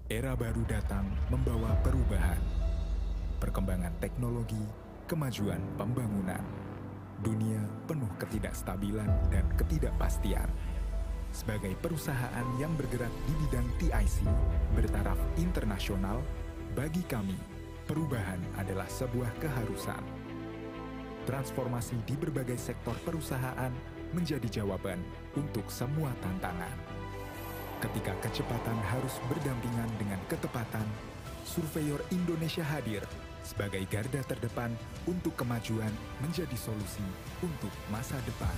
Era baru datang membawa perubahan, perkembangan teknologi, kemajuan pembangunan. Dunia penuh ketidakstabilan dan ketidakpastian. Sebagai perusahaan yang bergerak di bidang TIC bertaraf internasional, bagi kami, perubahan adalah sebuah keharusan. Transformasi di berbagai sektor perusahaan menjadi jawaban untuk semua tantangan. Ketika kecepatan harus berdampingan dengan ketepatan, Surveyor Indonesia hadir sebagai garda terdepan untuk kemajuan menjadi solusi untuk masa depan.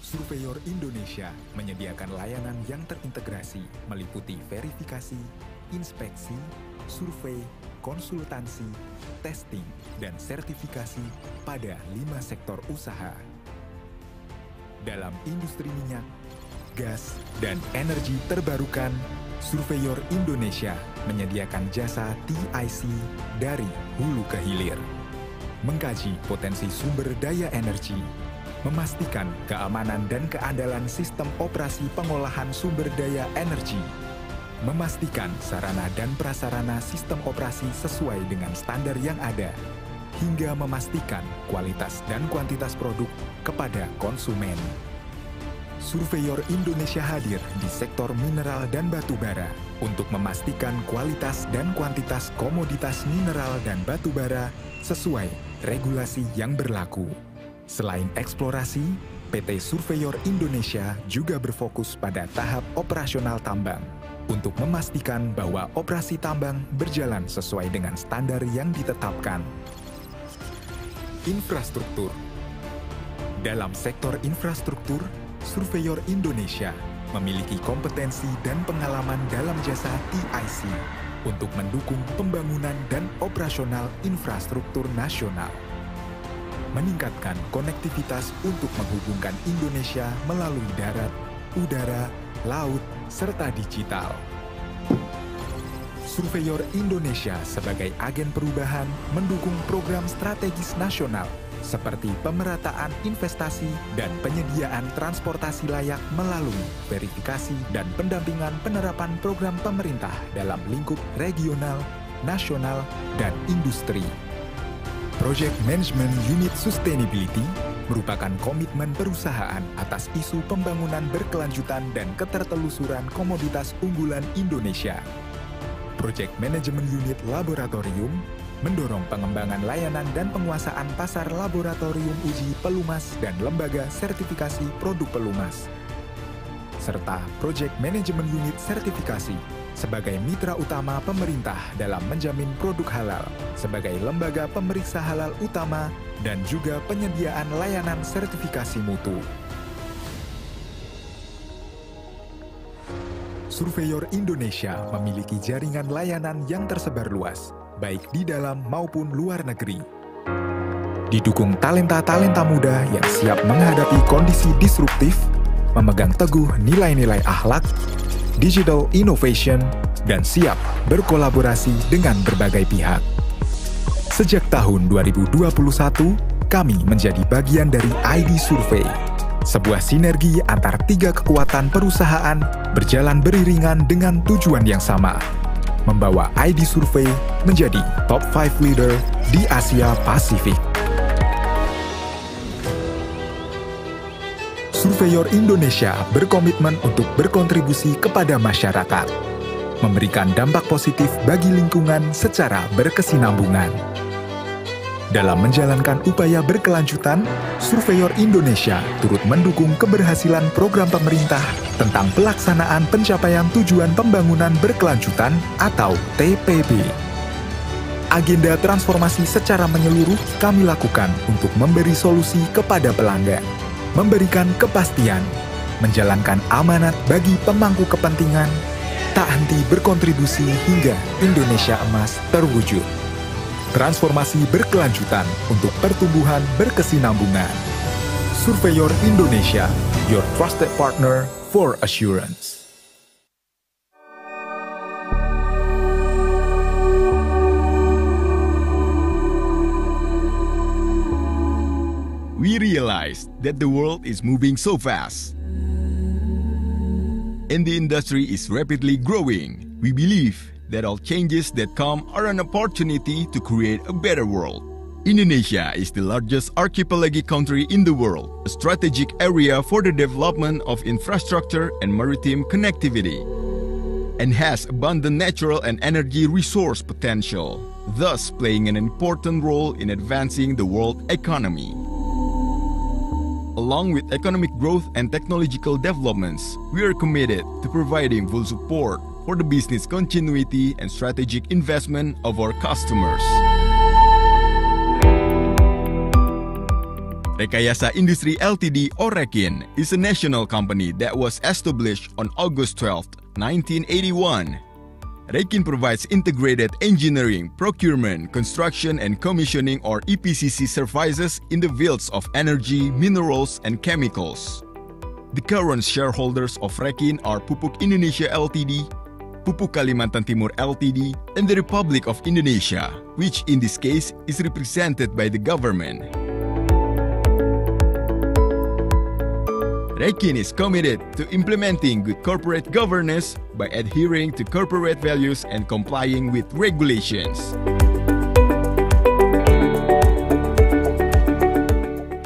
Surveyor Indonesia menyediakan layanan yang terintegrasi meliputi verifikasi, inspeksi, survei, konsultansi, testing, dan sertifikasi pada 5 sektor usaha. Dalam industri minyak, gas, dan energi terbarukan, Surveyor Indonesia menyediakan jasa TIC dari hulu ke hilir. Mengkaji potensi sumber daya energi, memastikan keamanan dan keandalan sistem operasi pengolahan sumber daya energi, memastikan sarana dan prasarana sistem operasi sesuai dengan standar yang ada, hingga memastikan kualitas dan kuantitas produk kepada konsumen. Surveyor Indonesia hadir di sektor mineral dan batu bara untuk memastikan kualitas dan kuantitas komoditas mineral dan batu bara sesuai regulasi yang berlaku. Selain eksplorasi, PT Surveyor Indonesia juga berfokus pada tahap operasional tambang untuk memastikan bahwa operasi tambang berjalan sesuai dengan standar yang ditetapkan. Infrastruktur. Dalam sektor infrastruktur, Surveyor Indonesia memiliki kompetensi dan pengalaman dalam jasa TIC untuk mendukung pembangunan dan operasional infrastruktur nasional, meningkatkan konektivitas untuk menghubungkan Indonesia melalui darat, udara, laut, serta digital. Surveyor Indonesia sebagai agen perubahan mendukung program strategis nasional seperti pemerataan investasi dan penyediaan transportasi layak melalui verifikasi dan pendampingan penerapan program pemerintah dalam lingkup regional, nasional, dan industri. Project Management Unit Sustainability merupakan komitmen perusahaan atas isu pembangunan berkelanjutan dan ketertelusuran komoditas unggulan Indonesia. Project Management Unit Laboratorium mendorong pengembangan layanan dan penguasaan pasar laboratorium uji pelumas dan lembaga sertifikasi produk pelumas, serta Project Management Unit Sertifikasi sebagai mitra utama pemerintah dalam menjamin produk halal, sebagai lembaga pemeriksa halal utama, dan juga penyediaan layanan sertifikasi mutu. Surveyor Indonesia memiliki jaringan layanan yang tersebar luas, baik di dalam maupun luar negeri. Didukung talenta-talenta muda yang siap menghadapi kondisi disruptif, memegang teguh nilai-nilai akhlak, digital innovation, dan siap berkolaborasi dengan berbagai pihak. Sejak tahun 2021, kami menjadi bagian dari ID Survey, sebuah sinergi antar 3 kekuatan perusahaan berjalan beriringan dengan tujuan yang sama, membawa ID Survey menjadi top 5 leader di Asia Pasifik. Surveyor Indonesia berkomitmen untuk berkontribusi kepada masyarakat, memberikan dampak positif bagi lingkungan secara berkesinambungan. Dalam menjalankan upaya berkelanjutan, Surveyor Indonesia turut mendukung keberhasilan program pemerintah tentang pelaksanaan pencapaian tujuan pembangunan berkelanjutan atau TPB. Agenda transformasi secara menyeluruh kami lakukan untuk memberi solusi kepada pelanggan, memberikan kepastian, menjalankan amanat bagi pemangku kepentingan, tak henti berkontribusi hingga Indonesia Emas terwujud. Transformasi berkelanjutan untuk pertumbuhan berkesinambungan. Surveyor Indonesia, your trusted partner for assurance. We realized that the world is moving so fast. and the industry is rapidly growing. We believe that all changes that come are an opportunity to create a better world. Indonesia is the largest archipelagic country in the world, a strategic area for the development of infrastructure and maritime connectivity, and has abundant natural and energy resource potential, thus playing an important role in advancing the world economy. Along with economic growth and technological developments, we are committed to providing full support for the business continuity and strategic investment of our customers. Rekayasa Industri Ltd or Rekin is a national company that was established on August 12, 1981. Rekin provides integrated engineering, procurement, construction and commissioning or EPCC services in the fields of energy, minerals and chemicals. The current shareholders of Rekin are Pupuk Indonesia Ltd, Pupuk Kalimantan Timur Ltd, and the Republic of Indonesia, which in this case is represented by the government. Rekin is committed to implementing good corporate governance by adhering to corporate values and complying with regulations.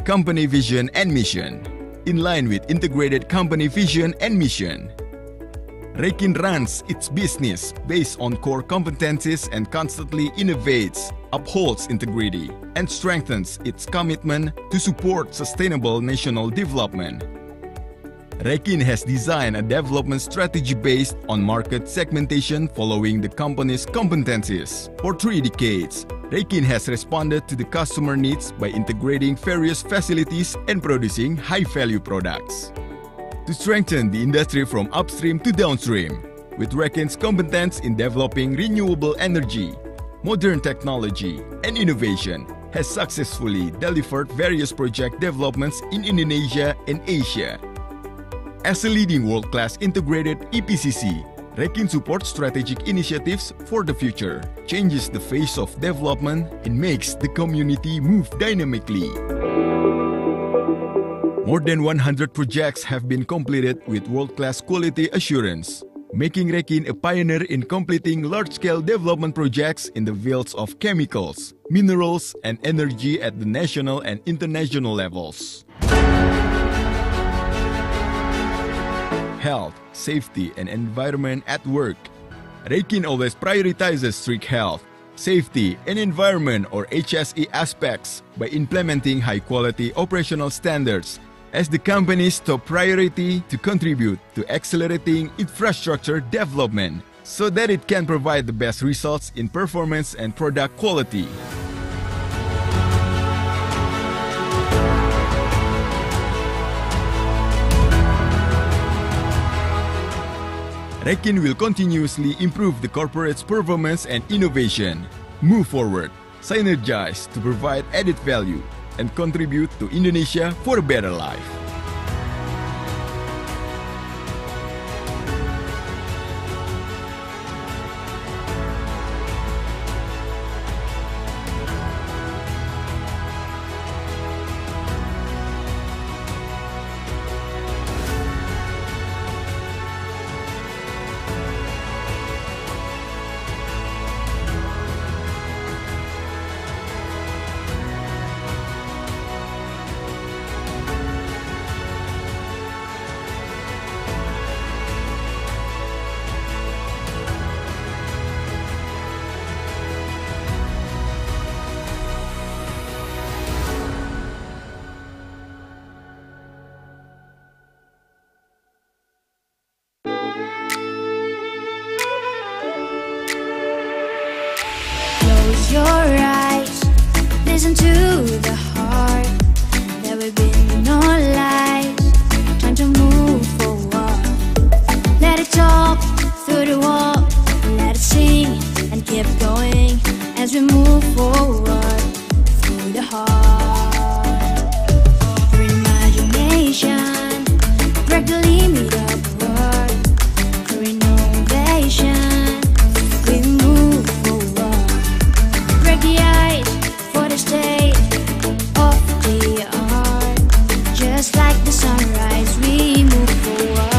Company vision and mission. In line with integrated company vision and mission, Rekin runs its business based on core competencies and constantly innovates, upholds integrity, and strengthens its commitment to support sustainable national development. Rekin has designed a development strategy based on market segmentation following the company's competencies. For 3 decades, Rekin has responded to the customer needs by integrating various facilities and producing high-value products. To strengthen the industry from upstream to downstream, with Rekin's competence in developing renewable energy, modern technology, and innovation, has successfully delivered various project developments in Indonesia and Asia. As a leading world-class integrated EPCC, Rekin supports strategic initiatives for the future, changes the face of development, and makes the community move dynamically. More than 100 projects have been completed with world-class quality assurance, making Rekin a pioneer in completing large-scale development projects in the fields of chemicals, minerals, and energy at the national and international levels. Health, safety, and environment at work. Rekin always prioritizes strict health, safety, and environment or HSE aspects by implementing high-quality operational standards as the company's top priority to contribute to accelerating infrastructure development so that it can provide the best results in performance and product quality. Rekin will continuously improve the corporate's performance and innovation, move forward, synergize to provide added value, and contribute to Indonesia for a better life. Close your eyes, listen to the heart. There will be no lies, time to move forward. Let it talk through the wall, let it sing and keep going as we move forward through the heart. Through imagination, break the limit of word. Through innovation, we move forward. Break the ice for the state of the art. Just like the sunrise, we move forward.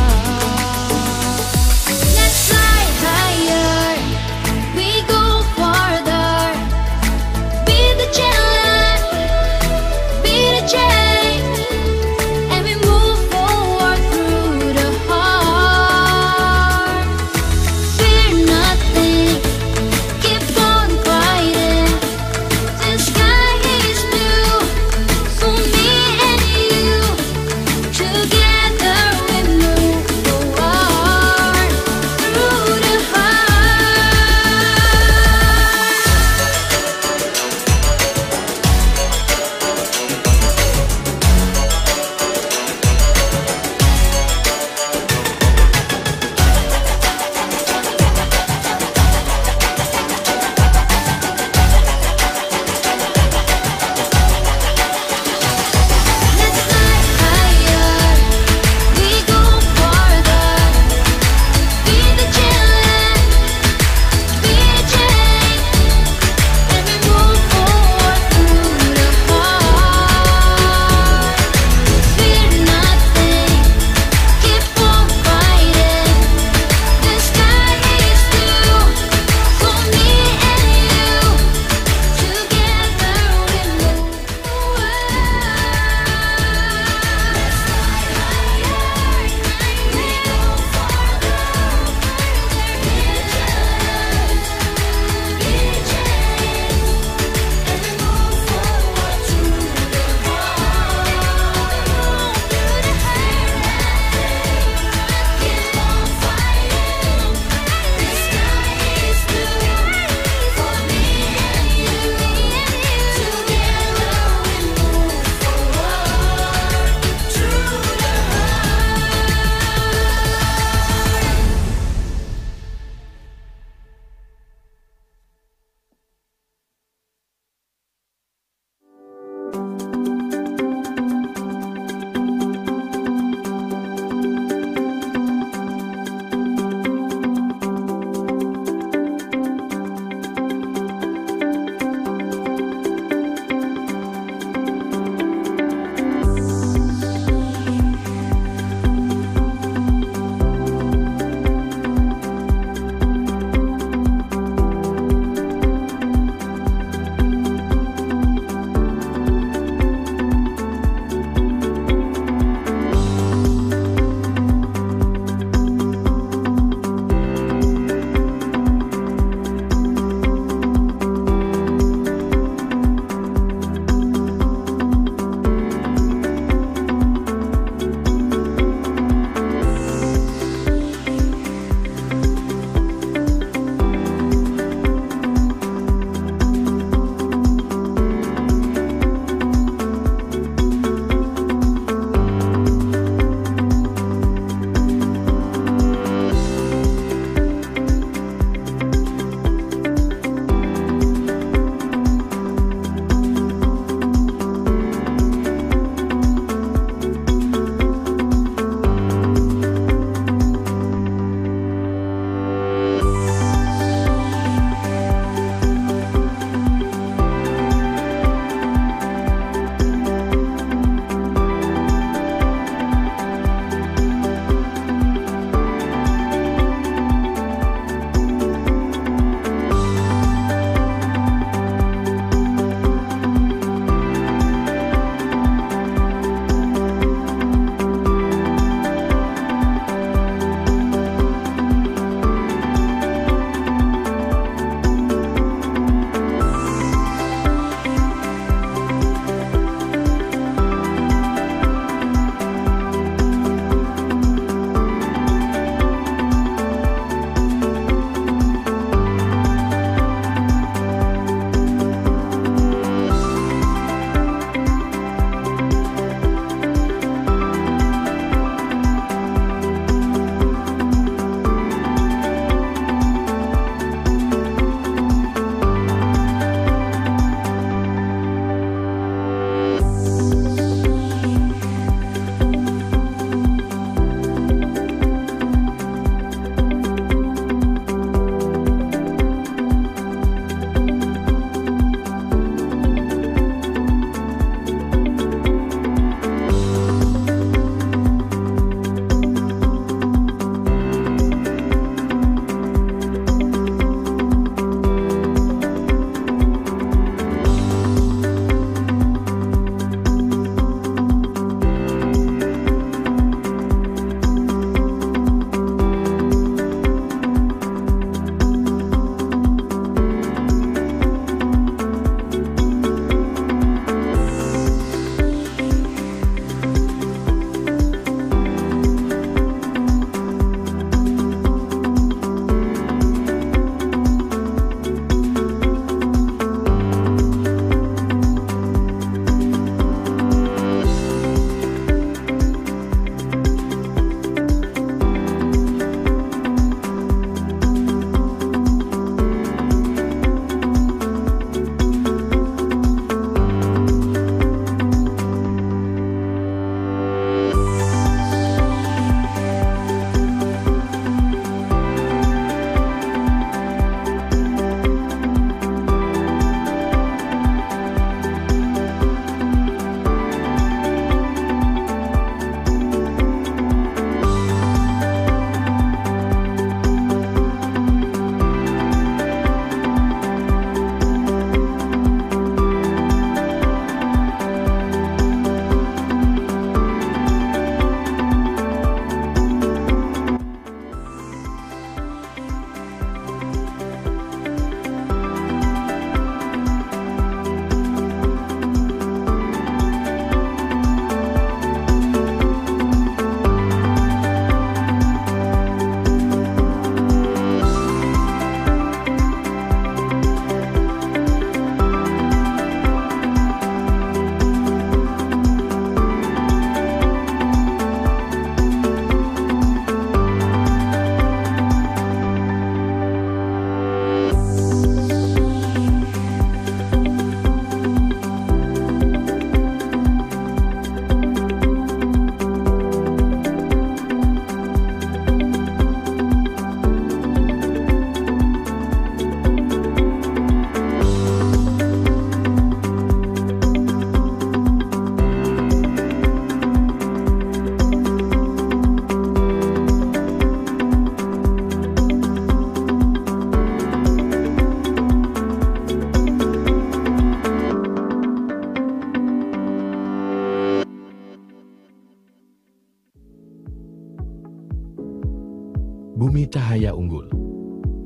Bumi Cahaya Unggul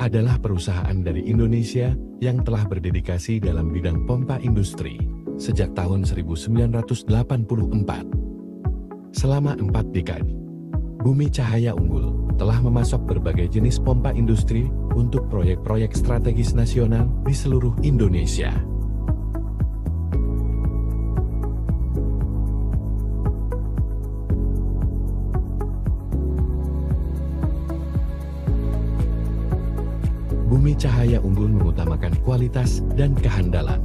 adalah perusahaan dari Indonesia yang telah berdedikasi dalam bidang pompa industri sejak tahun 1984. Selama 4 dekade, Bumi Cahaya Unggul telah memasok berbagai jenis pompa industri untuk proyek-proyek strategis nasional di seluruh Indonesia. Bumi Cahaya Unggul mengutamakan kualitas dan kehandalan.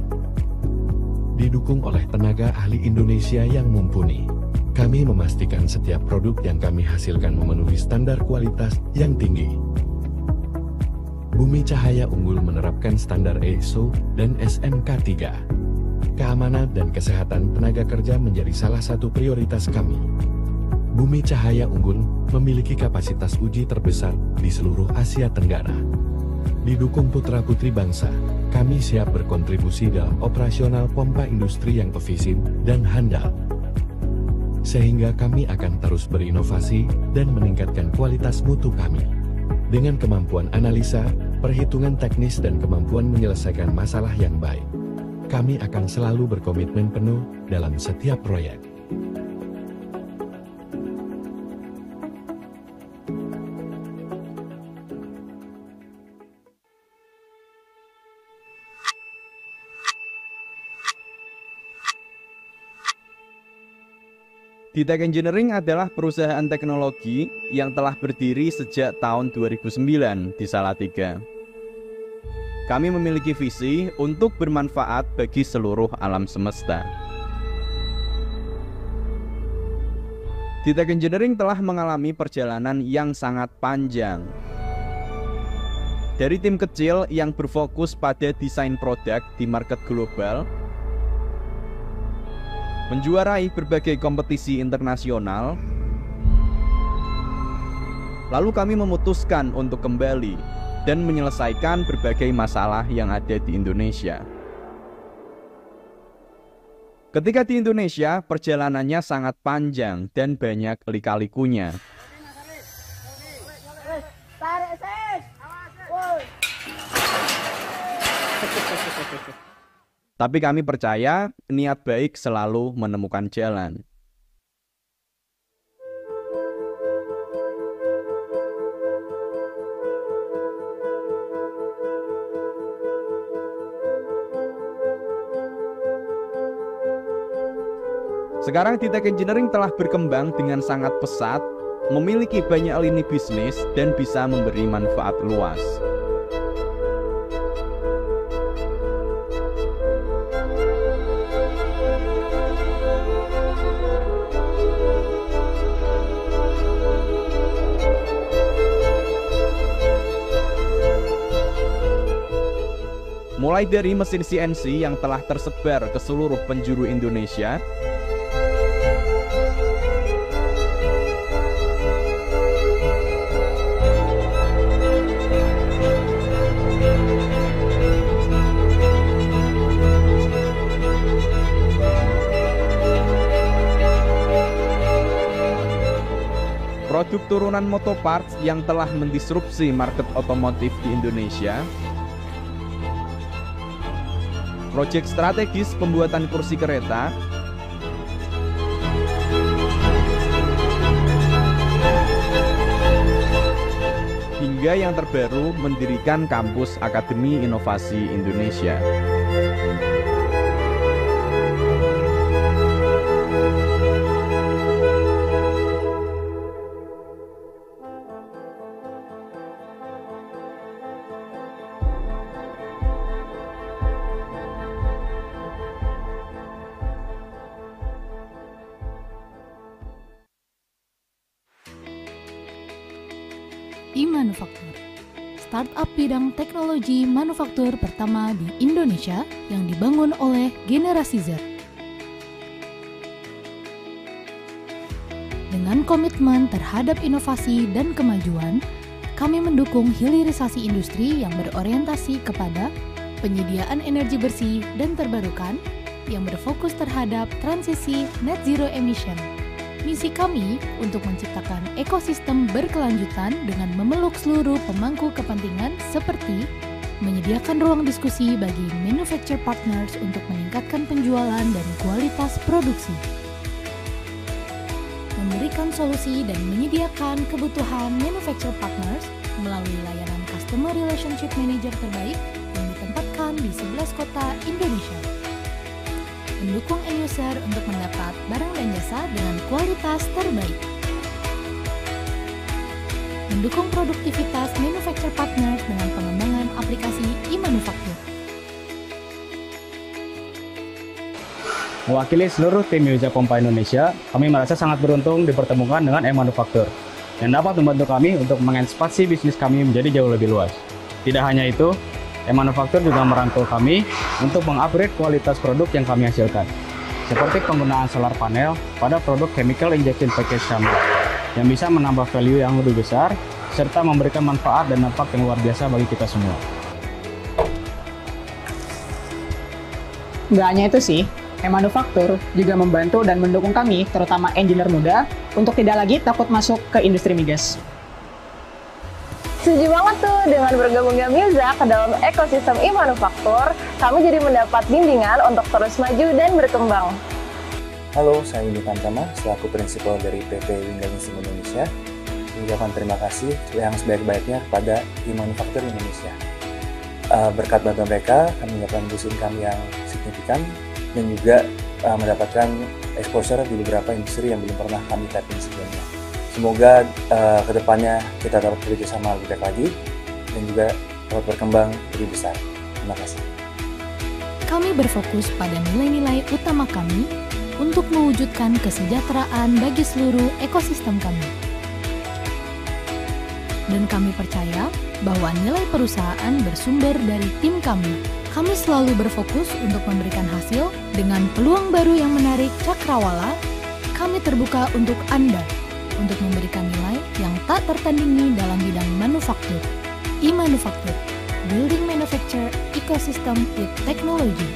Didukung oleh tenaga ahli Indonesia yang mumpuni, kami memastikan setiap produk yang kami hasilkan memenuhi standar kualitas yang tinggi. Bumi Cahaya Unggul menerapkan standar ISO dan SMK 3. Keamanan dan kesehatan tenaga kerja menjadi salah satu prioritas kami. Bumi Cahaya Unggul memiliki kapasitas uji terbesar di seluruh Asia Tenggara. Didukung putra-putri bangsa, kami siap berkontribusi dalam operasional pompa industri yang efisien dan handal. Sehingga kami akan terus berinovasi dan meningkatkan kualitas mutu kami. Dengan kemampuan analisa, perhitungan teknis dan kemampuan menyelesaikan masalah yang baik, kami akan selalu berkomitmen penuh dalam setiap proyek. Ditek Engineering adalah perusahaan teknologi yang telah berdiri sejak tahun 2009 di Salatiga. Kami memiliki visi untuk bermanfaat bagi seluruh alam semesta. Ditek Engineering telah mengalami perjalanan yang sangat panjang. Dari tim kecil yang berfokus pada desain produk di market global, menjuarai berbagai kompetisi internasional, lalu kami memutuskan untuk kembali dan menyelesaikan berbagai masalah yang ada di Indonesia. Ketika di Indonesia, perjalanannya sangat panjang dan banyak lika-likunya. Tapi kami percaya niat baik selalu menemukan jalan. Sekarang Ditek Engineering telah berkembang dengan sangat pesat, memiliki banyak lini bisnis dan bisa memberi manfaat luas. Mulai dari mesin CNC yang telah tersebar ke seluruh penjuru Indonesia, produk turunan motoparts yang telah mendisrupsi market otomotif di Indonesia, proyek strategis pembuatan kursi kereta, hingga yang terbaru mendirikan kampus Akademi Inovasi Indonesia. E-Manufaktur, startup bidang teknologi manufaktur pertama di Indonesia yang dibangun oleh generasi Z. Dengan komitmen terhadap inovasi dan kemajuan, kami mendukung hilirisasi industri yang berorientasi kepada penyediaan energi bersih dan terbarukan yang berfokus terhadap transisi net zero emission, Misi kami untuk menciptakan ekosistem berkelanjutan dengan memeluk seluruh pemangku kepentingan seperti menyediakan ruang diskusi bagi manufacturer partners untuk meningkatkan penjualan dan kualitas produksi, memberikan solusi dan menyediakan kebutuhan manufacturer partners melalui layanan Customer Relationship Manager terbaik yang ditempatkan di 11 kota Indonesia, mendukung end user untuk mendapat barang dan jasa dengan kualitas terbaik, mendukung produktivitas manufacturer partners dengan pengembangan aplikasi e-manufacture. Mewakili seluruh tim Yuza Pompa Indonesia, kami merasa sangat beruntung dipertemukan dengan e-manufacture yang dapat membantu kami untuk mengekspansi bisnis kami menjadi jauh lebih luas. Tidak hanya itu, e-manufacture juga merangkul kami untuk mengupgrade kualitas produk yang kami hasilkan, seperti penggunaan solar panel pada produk chemical injection package kami, yang bisa menambah value yang lebih besar, serta memberikan manfaat dan dampak yang luar biasa bagi kita semua. Nggak hanya itu sih, e-manufacture juga membantu dan mendukung kami, terutama engineer muda, untuk tidak lagi takut masuk ke industri migas. Setuju banget tuh, dengan bergabungnya Milza ke dalam ekosistem e-manufacture, kami jadi mendapat bimbingan untuk terus maju dan berkembang. Halo, saya Yudi Tamtama, selaku prinsipal dari PT Wingganis Indonesia. Mengucapkan terima kasih yang sebaik-baiknya kepada e-manufacture Indonesia. Berkat bantuan mereka, kami mendapatkan boost income yang signifikan dan juga mendapatkan exposure di beberapa industri yang belum pernah kami tapping sebelumnya. Semoga kedepannya kita dapat bekerja sama lebih baik lagi dan juga dapat berkembang lebih besar. Terima kasih. Kami berfokus pada nilai-nilai utama kami untuk mewujudkan kesejahteraan bagi seluruh ekosistem kami. Dan kami percaya bahwa nilai perusahaan bersumber dari tim kami. Kami selalu berfokus untuk memberikan hasil dengan peluang baru yang menarik cakrawala. Kami terbuka untuk Anda untuk memberikan nilai yang tak tertandingi dalam bidang manufaktur. E-manufacture, building manufacture ecosystem with technology.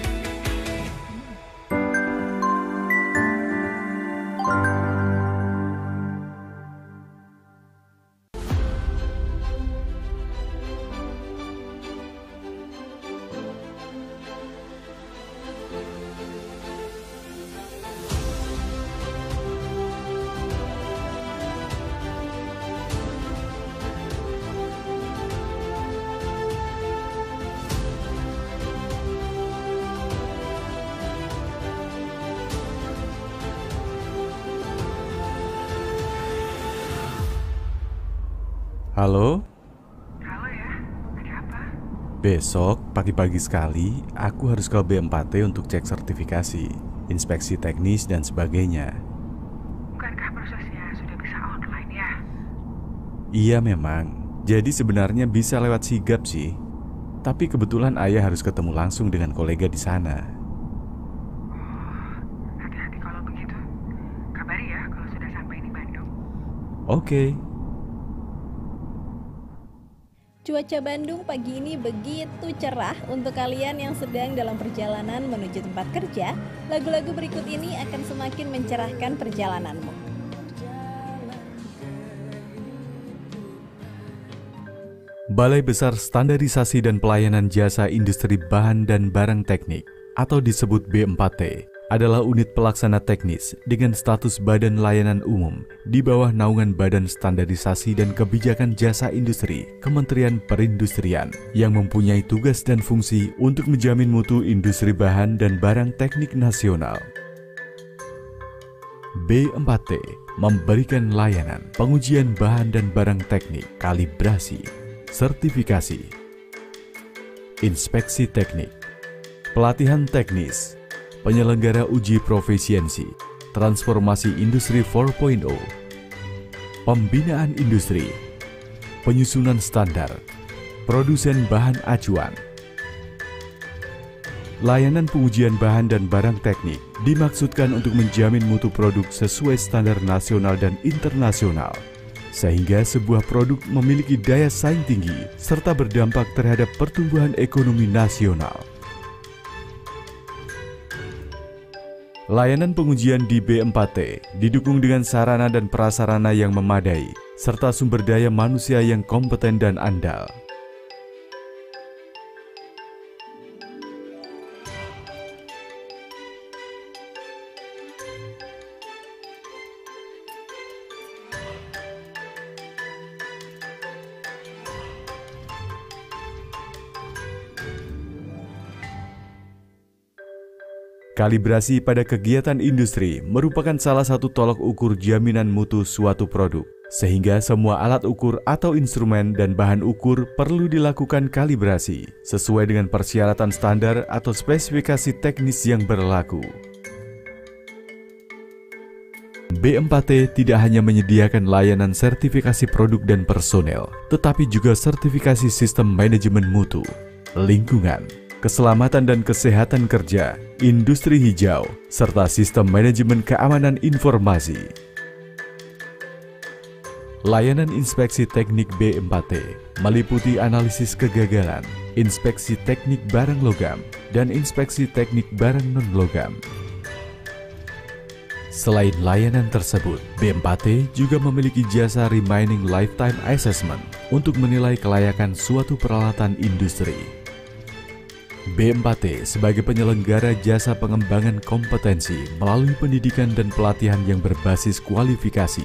Halo? Halo ya, ada apa? Besok pagi-pagi sekali aku harus ke B4T untuk cek sertifikasi, inspeksi teknis dan sebagainya. Bukankah prosesnya sudah bisa online ya? Iya memang, jadi sebenarnya bisa lewat sigap sih. Tapi kebetulan ayah harus ketemu langsung dengan kolega di sana. Oh, hati-hati kalau begitu. Kabari ya kalau sudah sampai di Bandung. Oke. Cuaca Bandung pagi ini begitu cerah. Untuk kalian yang sedang dalam perjalanan menuju tempat kerja, lagu-lagu berikut ini akan semakin mencerahkan perjalananmu. Balai Besar Standarisasi dan Pelayanan Jasa Industri Bahan dan Barang Teknik atau disebut B4T adalah unit pelaksana teknis dengan status Badan Layanan Umum di bawah naungan Badan Standarisasi dan Kebijakan Jasa Industri Kementerian Perindustrian yang mempunyai tugas dan fungsi untuk menjamin mutu industri bahan dan barang teknik nasional. B4T memberikan layanan pengujian bahan dan barang teknik, kalibrasi, sertifikasi, inspeksi teknik, pelatihan teknis, penyelenggara uji profisiensi, transformasi industri 4.0, pembinaan industri, penyusunan standar, produsen bahan acuan. Layanan pengujian bahan dan barang teknik dimaksudkan untuk menjamin mutu produk sesuai standar nasional dan internasional, sehingga sebuah produk memiliki daya saing tinggi serta berdampak terhadap pertumbuhan ekonomi nasional. Layanan pengujian di B4T didukung dengan sarana dan prasarana yang memadai, serta sumber daya manusia yang kompeten dan andal. Kalibrasi pada kegiatan industri merupakan salah satu tolok ukur jaminan mutu suatu produk, sehingga semua alat ukur atau instrumen dan bahan ukur perlu dilakukan kalibrasi sesuai dengan persyaratan standar atau spesifikasi teknis yang berlaku. B4T tidak hanya menyediakan layanan sertifikasi produk dan personel, tetapi juga sertifikasi sistem manajemen mutu, lingkungan, keselamatan dan kesehatan kerja, industri hijau, serta sistem manajemen keamanan informasi. Layanan inspeksi teknik B4T meliputi analisis kegagalan, inspeksi teknik barang logam, dan inspeksi teknik barang non-logam. Selain layanan tersebut, B4T juga memiliki jasa Remaining Lifetime Assessment untuk menilai kelayakan suatu peralatan industri. B4T sebagai penyelenggara jasa pengembangan kompetensi melalui pendidikan dan pelatihan yang berbasis kualifikasi,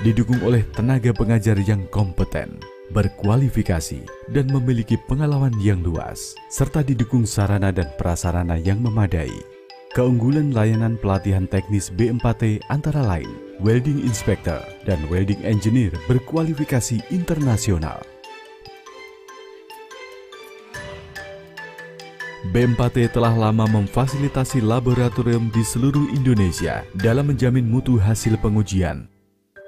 didukung oleh tenaga pengajar yang kompeten, berkualifikasi, dan memiliki pengalaman yang luas, serta didukung sarana dan prasarana yang memadai. Keunggulan layanan pelatihan teknis B4T antara lain welding inspector dan welding engineer berkualifikasi internasional. B4T telah lama memfasilitasi laboratorium di seluruh Indonesia dalam menjamin mutu hasil pengujian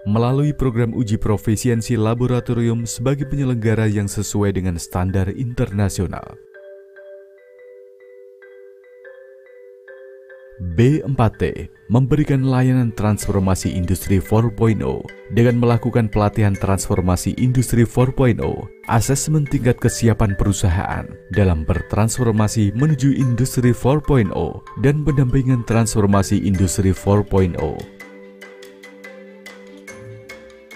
melalui program uji profisiensi laboratorium sebagai penyelenggara yang sesuai dengan standar internasional. B4T memberikan layanan transformasi industri 4.0 dengan melakukan pelatihan transformasi industri 4.0, asesmen tingkat kesiapan perusahaan dalam bertransformasi menuju industri 4.0, dan pendampingan transformasi industri 4.0.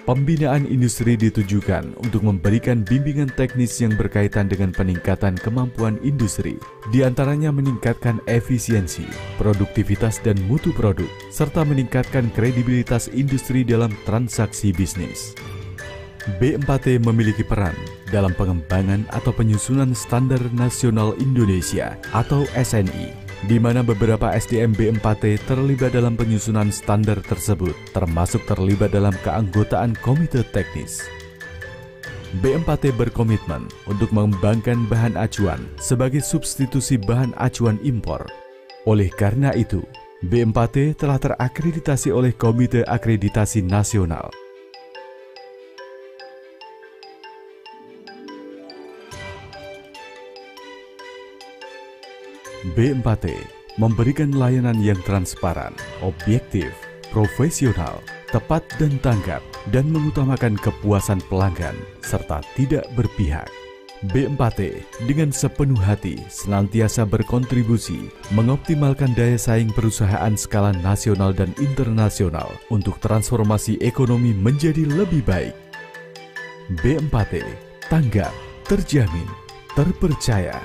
Pembinaan industri ditujukan untuk memberikan bimbingan teknis yang berkaitan dengan peningkatan kemampuan industri, diantaranya meningkatkan efisiensi, produktivitas dan mutu produk, serta meningkatkan kredibilitas industri dalam transaksi bisnis. B4T memiliki peran dalam pengembangan atau penyusunan Standar Nasional Indonesia atau SNI, di mana beberapa SDM B4T terlibat dalam penyusunan standar tersebut, termasuk terlibat dalam keanggotaan komite teknis. B4T berkomitmen untuk mengembangkan bahan acuan sebagai substitusi bahan acuan impor. Oleh karena itu, B4T telah terakreditasi oleh Komite Akreditasi Nasional. B4T memberikan layanan yang transparan, objektif, profesional, tepat dan tanggap, dan mengutamakan kepuasan pelanggan, serta tidak berpihak. B4T dengan sepenuh hati senantiasa berkontribusi mengoptimalkan daya saing perusahaan skala nasional dan internasional untuk transformasi ekonomi menjadi lebih baik. B4T, tanggap, terjamin, terpercaya.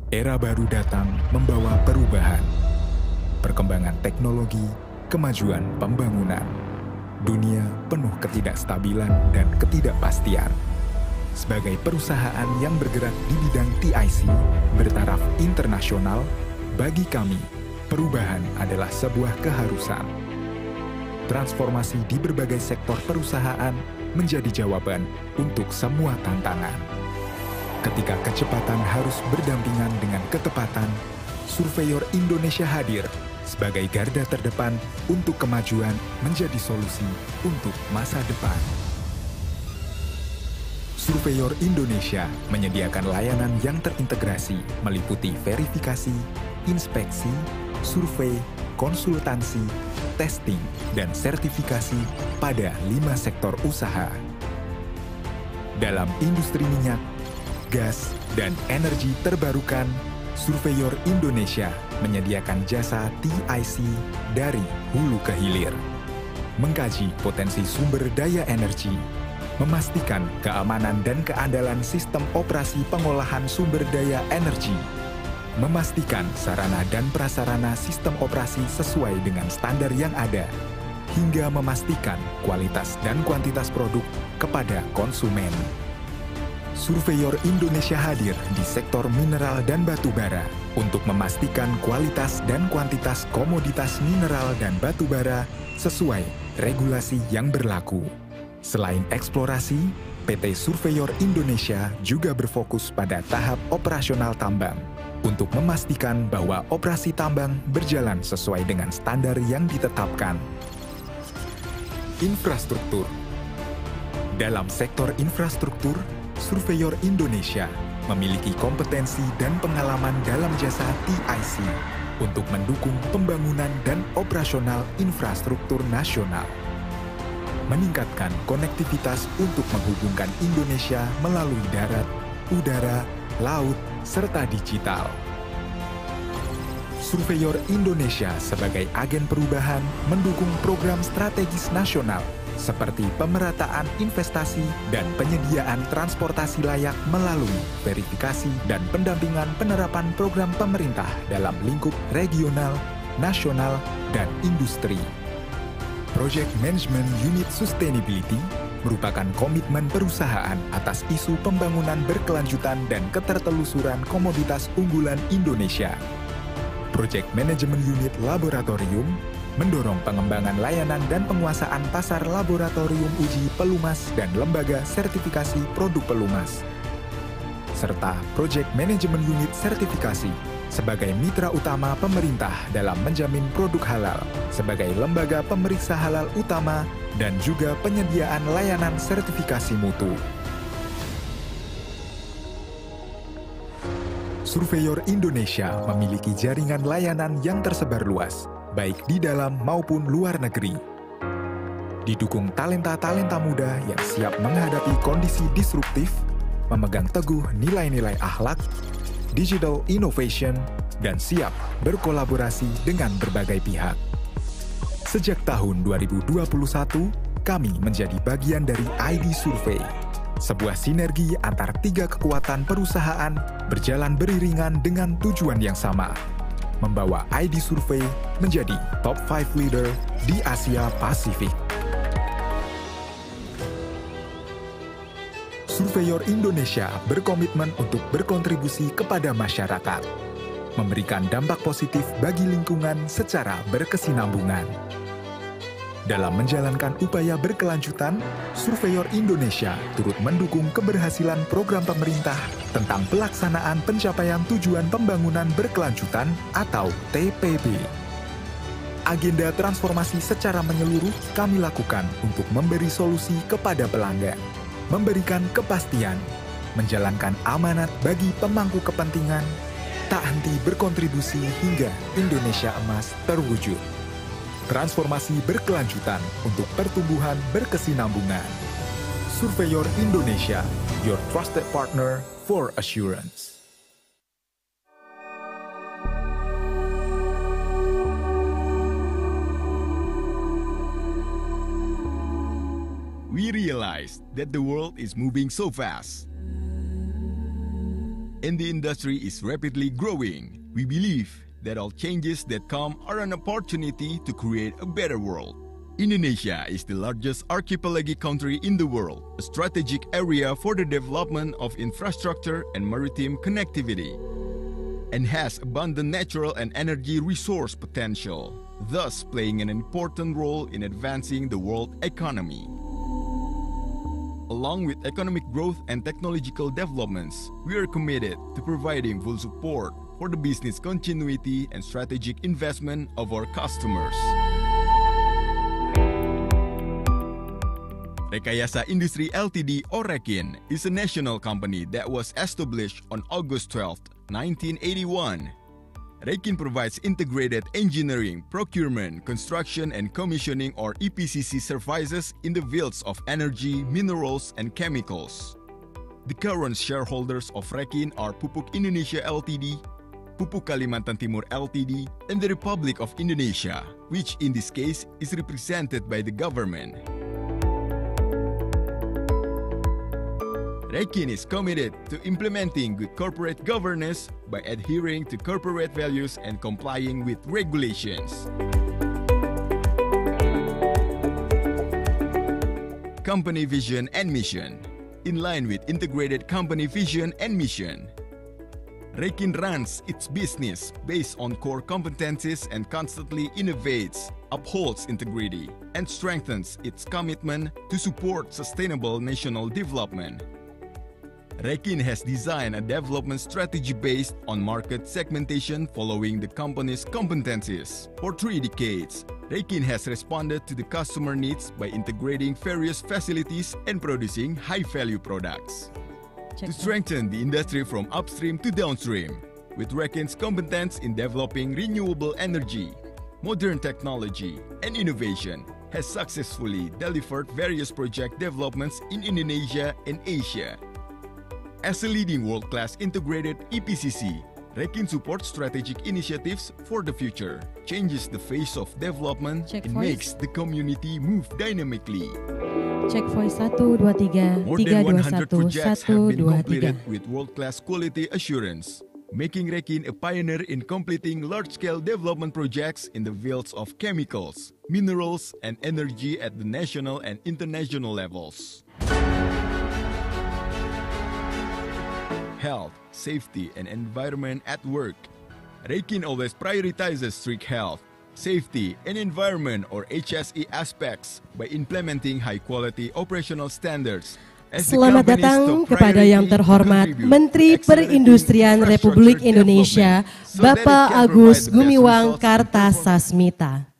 Era baru datang membawa perubahan, perkembangan teknologi, kemajuan pembangunan. Dunia penuh ketidakstabilan dan ketidakpastian. Sebagai perusahaan yang bergerak di bidang TIC bertaraf internasional, bagi kami, perubahan adalah sebuah keharusan. Transformasi di berbagai sektor perusahaan menjadi jawaban untuk semua tantangan. Ketika kecepatan harus berdampingan dengan ketepatan, Surveyor Indonesia hadir sebagai garda terdepan untuk kemajuan menjadi solusi untuk masa depan. Surveyor Indonesia menyediakan layanan yang terintegrasi meliputi verifikasi, inspeksi, survei, konsultansi, testing, dan sertifikasi pada 5 sektor usaha. Dalam industri minyak, gas, dan energi terbarukan, Surveyor Indonesia menyediakan jasa TIC dari hulu ke hilir. Mengkaji potensi sumber daya energi, memastikan keamanan dan keandalan sistem operasi pengolahan sumber daya energi, memastikan sarana dan prasarana sistem operasi sesuai dengan standar yang ada, hingga memastikan kualitas dan kuantitas produk kepada konsumen. Surveyor Indonesia hadir di sektor mineral dan batu bara untuk memastikan kualitas dan kuantitas komoditas mineral dan batu bara sesuai regulasi yang berlaku. Selain eksplorasi, PT Surveyor Indonesia juga berfokus pada tahap operasional tambang untuk memastikan bahwa operasi tambang berjalan sesuai dengan standar yang ditetapkan. Infrastruktur. Dalam sektor infrastruktur, Surveyor Indonesia memiliki kompetensi dan pengalaman dalam jasa TIC untuk mendukung pembangunan dan operasional infrastruktur nasional, meningkatkan konektivitas untuk menghubungkan Indonesia melalui darat, udara, laut, serta digital. Surveyor Indonesia sebagai agen perubahan mendukung program strategis nasional seperti pemerataan investasi dan penyediaan transportasi layak melalui verifikasi dan pendampingan penerapan program pemerintah dalam lingkup regional, nasional, dan industri. Project Management Unit Sustainability merupakan komitmen perusahaan atas isu pembangunan berkelanjutan dan ketertelusuran komoditas unggulan Indonesia. Project Management Unit Laboratorium mendorong pengembangan layanan dan penguasaan pasar laboratorium uji pelumas dan lembaga sertifikasi produk pelumas, serta Project Management Unit Sertifikasi sebagai mitra utama pemerintah dalam menjamin produk halal, sebagai lembaga pemeriksa halal utama, dan juga penyediaan layanan sertifikasi mutu. Surveyor Indonesia memiliki jaringan layanan yang tersebar luas, baik di dalam maupun luar negeri. Didukung talenta-talenta muda yang siap menghadapi kondisi disruptif, memegang teguh nilai-nilai akhlak, digital innovation, dan siap berkolaborasi dengan berbagai pihak. Sejak tahun 2021, kami menjadi bagian dari ID Survey, sebuah sinergi antar 3 kekuatan perusahaan berjalan beriringan dengan tujuan yang sama, membawa ID Survey menjadi top 5 leader di Asia Pasifik. Surveyor Indonesia berkomitmen untuk berkontribusi kepada masyarakat, memberikan dampak positif bagi lingkungan secara berkesinambungan. Dalam menjalankan upaya berkelanjutan, Surveyor Indonesia turut mendukung keberhasilan program pemerintah tentang pelaksanaan pencapaian tujuan pembangunan berkelanjutan atau TPB. Agenda transformasi secara menyeluruh kami lakukan untuk memberi solusi kepada pelanggan, memberikan kepastian, menjalankan amanat bagi pemangku kepentingan, tak henti berkontribusi hingga Indonesia Emas terwujud. Transformasi berkelanjutan untuk pertumbuhan berkesinambungan. Surveyor Indonesia, your trusted partner for assurance. We realized that the world is moving so fast. and the industry is rapidly growing. We believe that all changes that come are an opportunity to create a better world. Indonesia is the largest archipelagic country in the world, a strategic area for the development of infrastructure and maritime connectivity, and has abundant natural and energy resource potential, thus playing an important role in advancing the world economy. Along with economic growth and technological developments, we are committed to providing full support for the business continuity and strategic investment of our customers. Rekayasa Industri Ltd or Rekin is a national company that was established on August 12, 1981. Rekin provides integrated engineering, procurement, construction, and commissioning or EPCC services in the fields of energy, minerals, and chemicals. The current shareholders of Rekin are Pupuk Indonesia Ltd, Pupuk Kalimantan Timur Ltd, and the Republic of Indonesia, which in this case is represented by the government. Rekin is committed to implementing good corporate governance by adhering to corporate values and complying with regulations. Company vision and mission. In line with integrated company vision and mission, Rekin runs its business based on core competencies and constantly innovates, upholds integrity, and strengthens its commitment to support sustainable national development. Rekin has designed a development strategy based on market segmentation following the company's competencies. For 3 decades, Rekin has responded to the customer needs by integrating various facilities and producing high-value products. To strengthen the industry from upstream to downstream, with Rekin's competence in developing renewable energy, modern technology, and innovation, has successfully delivered various project developments in Indonesia and Asia. As a leading world-class integrated EPCC, Rekin supports strategic initiatives for the future, changes the face of development, and makes the community move dynamically. Cek voice 1, 2, 3, More than 100 projects have been 1, 2, 3. completed with world-class quality assurance, making Rekin a pioneer in completing large-scale development projects in the fields of chemicals, minerals, and energy at the national and international levels. Health, safety, and environment at work. Rekin always prioritizes strict health, safety, and environment or HSE aspects by implementing high-quality operational standards. Selamat datang kepada yang terhormat Menteri Perindustrian Republik Indonesia, Bapak Agus Gumiwang Kartasasmita.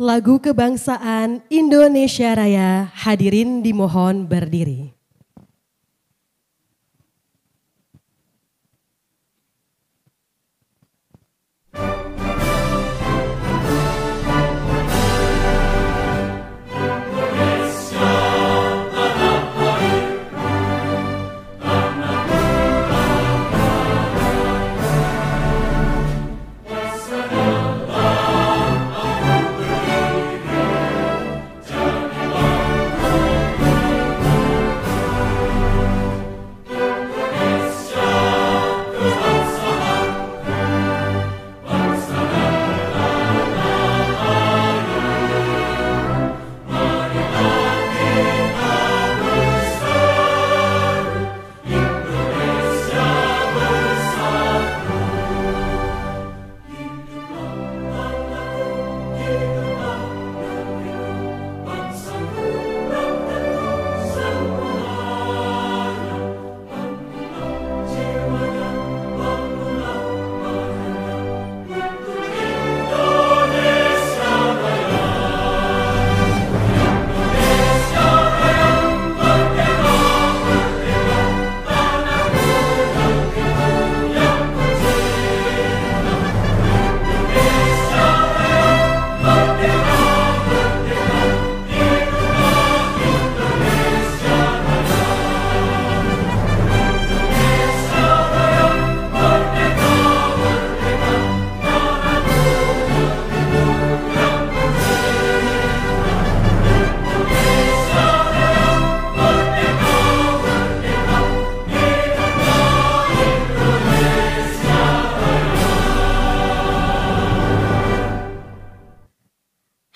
Lagu kebangsaan Indonesia Raya, hadirin dimohon berdiri.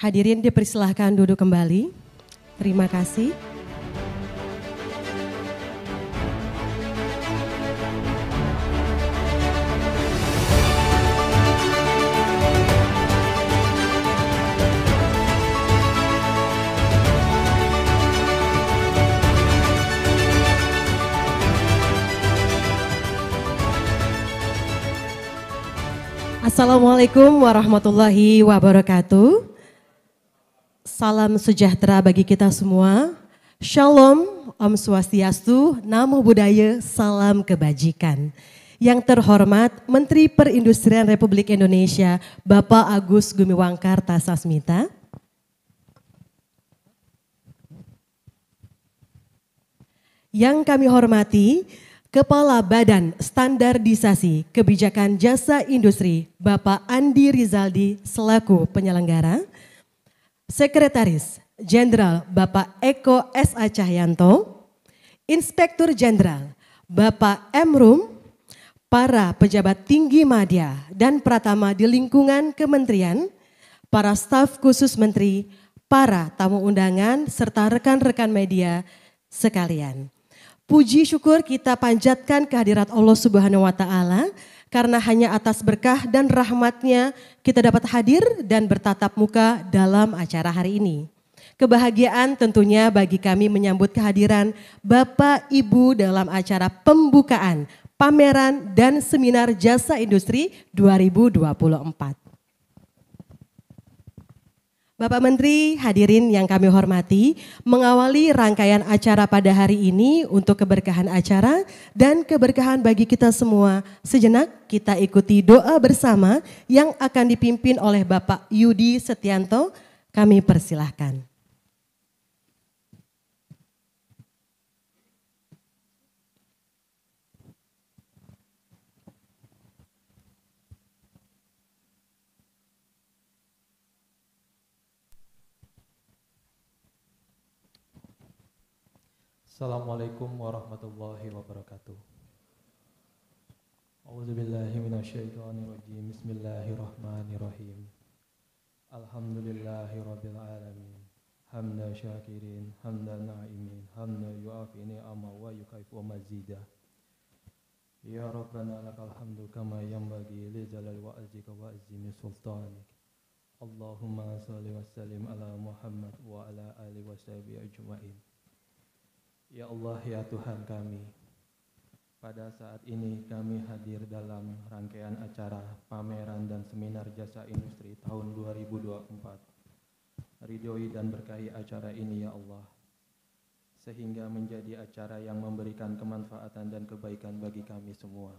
Hadirin dipersilahkan duduk kembali. Terima kasih. Assalamualaikum warahmatullahi wabarakatuh. Salam sejahtera bagi kita semua. Shalom, Om Swastiastu, Namo Buddhaya, salam kebajikan. Yang terhormat Menteri Perindustrian Republik Indonesia, Bapak Agus Gumiwang Kartasasmita. Yang kami hormati Kepala Badan Standarisasi Kebijakan Jasa Industri, Bapak Andi Rizaldi selaku penyelenggara. Sekretaris Jenderal Bapak Eko S.A. Cahyanto, Inspektur Jenderal Bapak M. Rum, para pejabat tinggi madya dan pratama di lingkungan kementerian, para staf khusus menteri, para tamu undangan, serta rekan-rekan media sekalian. Puji syukur kita panjatkan kehadirat Allah Subhanahu wa Ta'ala, karena hanya atas berkah dan rahmatnya kita dapat hadir dan bertatap muka dalam acara hari ini. Kebahagiaan tentunya bagi kami menyambut kehadiran Bapak Ibu dalam acara pembukaan pameran dan seminar jasa industri 2024. Bapak Menteri, hadirin yang kami hormati, mengawali rangkaian acara pada hari ini untuk keberkahan acara dan keberkahan bagi kita semua. Sejenak kita ikuti doa bersama yang akan dipimpin oleh Bapak Yudi Setianto. Kami persilahkan. Assalamualaikum warahmatullahi wabarakatuh. A'udzubillahi minasyaitonirrajim. Bismillahirrahmanirrahim. Alhamdulillahi rabbil alamin. Hamda syakirin, hamda na'imin, hamda yu'afi ni'ama wa yukaifu mazida. Ya Rabbana lakal hamdu kama yanbaghi li jalali wa azika wa azimi sultanik. Allahumma salli wa sallim ala Muhammad wa ala alihi wa sahbihi ajma'in. Ya Allah, ya Tuhan kami, pada saat ini kami hadir dalam rangkaian acara pameran dan seminar jasa industri tahun 2024. Ridhoi dan berkahi acara ini ya Allah, sehingga menjadi acara yang memberikan kemanfaatan dan kebaikan bagi kami semua.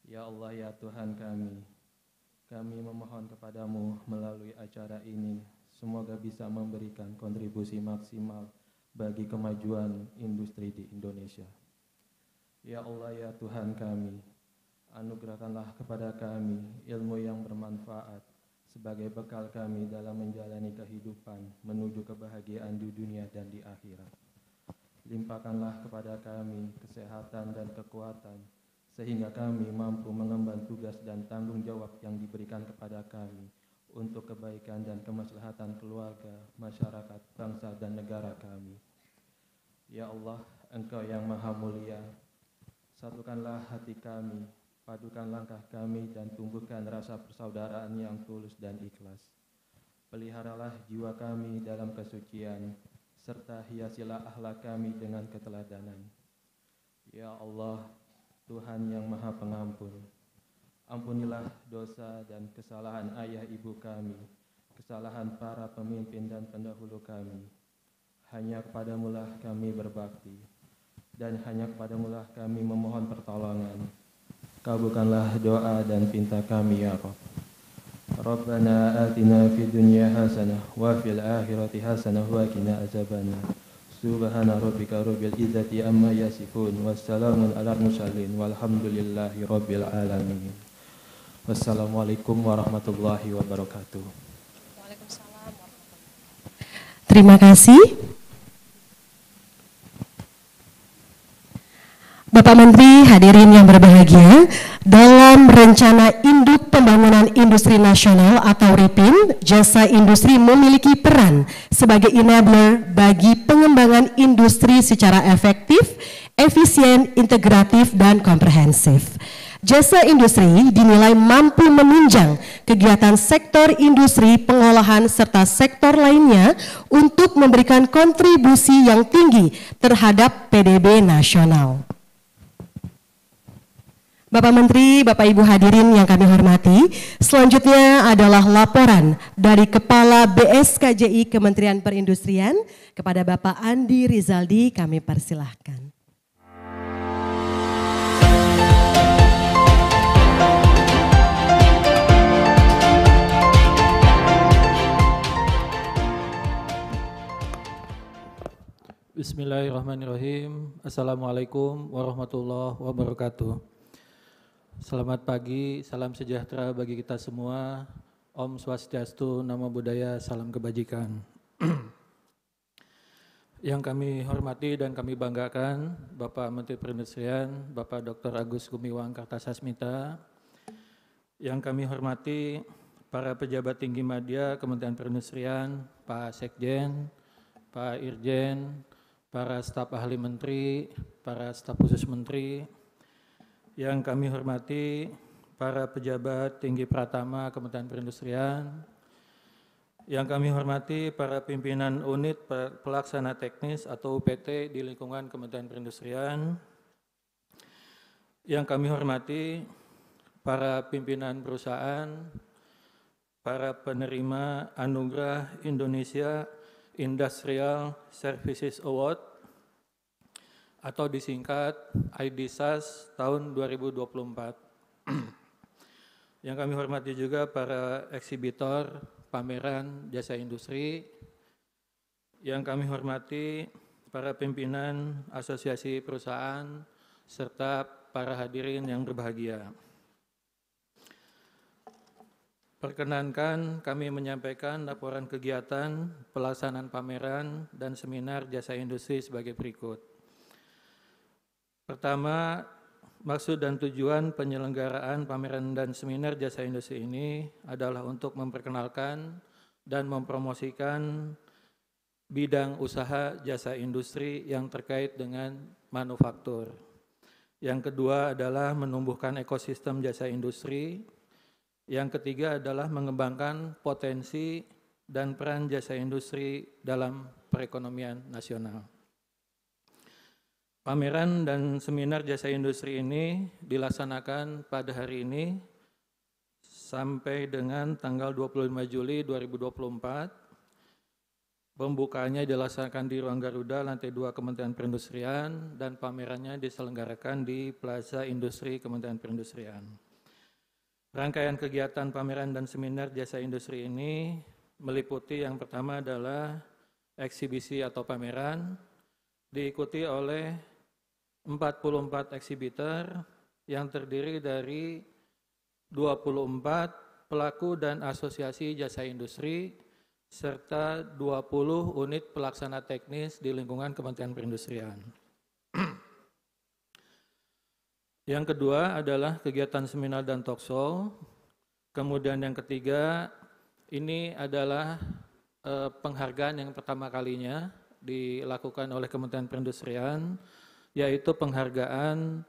Ya Allah, ya Tuhan kami memohon kepadamu melalui acara ini, semoga bisa memberikan kontribusi maksimal bagi kemajuan industri di Indonesia. Ya Allah, ya Tuhan kami, anugerahkanlah kepada kami ilmu yang bermanfaat sebagai bekal kami dalam menjalani kehidupan menuju kebahagiaan di dunia dan di akhirat. Limpahkanlah kepada kami kesehatan dan kekuatan sehingga kami mampu mengemban tugas dan tanggung jawab yang diberikan kepada kami untuk kebaikan dan kemaslahatan keluarga, masyarakat, bangsa, dan negara kami. Ya Allah, Engkau yang Maha Mulia, satukanlah hati kami, padukan langkah kami, dan tumbuhkan rasa persaudaraan yang tulus dan ikhlas. Peliharalah jiwa kami dalam kesucian, serta hiasilah akhlak kami dengan keteladanan. Ya Allah, Tuhan yang Maha Pengampun, ampunilah dosa dan kesalahan ayah ibu kami, kesalahan para pemimpin dan pendahulu kami. Hanya kepadamulah kami berbakti, dan hanya kepadamulah kami memohon pertolongan. Kabulkanlah doa dan pinta kami ya Rabb. Rabbana atina fid dunya hasanah wa fil akhirati hasanah wa qina azabannar. Subhana rabbika rabbil izzati amma yasifun, wassalamun alal mursalin, walhamdulillahi rabbil alamin. Wassalamualaikum warahmatullahi wabarakatuh. Waalaikumsalam warahmatullahi. Terima kasih. Bapak Menteri, hadirin yang berbahagia, dalam rencana induk pembangunan industri nasional atau RIPIN, jasa industri memiliki peran sebagai enabler bagi pengembangan industri secara efektif, efisien, integratif, dan komprehensif. Jasa industri dinilai mampu menunjang kegiatan sektor industri, pengolahan, serta sektor lainnya untuk memberikan kontribusi yang tinggi terhadap PDB nasional. Bapak Menteri, Bapak Ibu hadirin yang kami hormati, selanjutnya adalah laporan dari Kepala BSKJI Kementerian Perindustrian kepada Bapak Andi Rizaldi, kami persilahkan. Bismillahirrahmanirrahim. Assalamualaikum warahmatullahi wabarakatuh. Selamat pagi, salam sejahtera bagi kita semua. Om Swastiastu, Namo Buddhaya, salam kebajikan. Yang kami hormati dan kami banggakan, Bapak Menteri Perindustrian, Bapak Dr. Agus Gumiwang Kartasasmita. Yang kami hormati, para pejabat tinggi media Kementerian Perindustrian, Pak Sekjen, Pak Irjen, para staf ahli menteri, para staf khusus menteri, yang kami hormati para pejabat tinggi Pratama Kementerian Perindustrian, yang kami hormati para pimpinan unit pelaksana teknis atau UPT di lingkungan Kementerian Perindustrian, yang kami hormati para pimpinan perusahaan, para penerima Anugerah Indonesia Industrial Services Award atau disingkat IDSAS tahun 2024. Yang kami hormati juga para eksibitor pameran jasa industri. Yang kami hormati para pimpinan asosiasi perusahaan serta para hadirin yang berbahagia. Perkenankan kami menyampaikan laporan kegiatan pelaksanaan pameran dan seminar jasa industri sebagai berikut. Pertama, maksud dan tujuan penyelenggaraan pameran dan seminar jasa industri ini adalah untuk memperkenalkan dan mempromosikan bidang usaha jasa industri yang terkait dengan manufaktur. Yang kedua adalah menumbuhkan ekosistem jasa industri. Yang ketiga adalah mengembangkan potensi dan peran jasa industri dalam perekonomian nasional. Pameran dan seminar jasa industri ini dilaksanakan pada hari ini sampai dengan tanggal 25 Juli 2024. Pembukaannya dilaksanakan di Ruang Garuda, lantai 2 Kementerian Perindustrian, dan pamerannya diselenggarakan di Plaza Industri Kementerian Perindustrian. Rangkaian kegiatan pameran dan seminar jasa industri ini meliputi yang pertama adalah eksibisi atau pameran, diikuti oleh 44 eksibitor yang terdiri dari 24 pelaku dan asosiasi jasa industri, serta 20 unit pelaksana teknis di lingkungan Kementerian Perindustrian. Yang kedua adalah kegiatan seminar dan talkshow. Kemudian yang ketiga, ini adalah penghargaan yang pertama kalinya dilakukan oleh Kementerian Perindustrian, yaitu penghargaan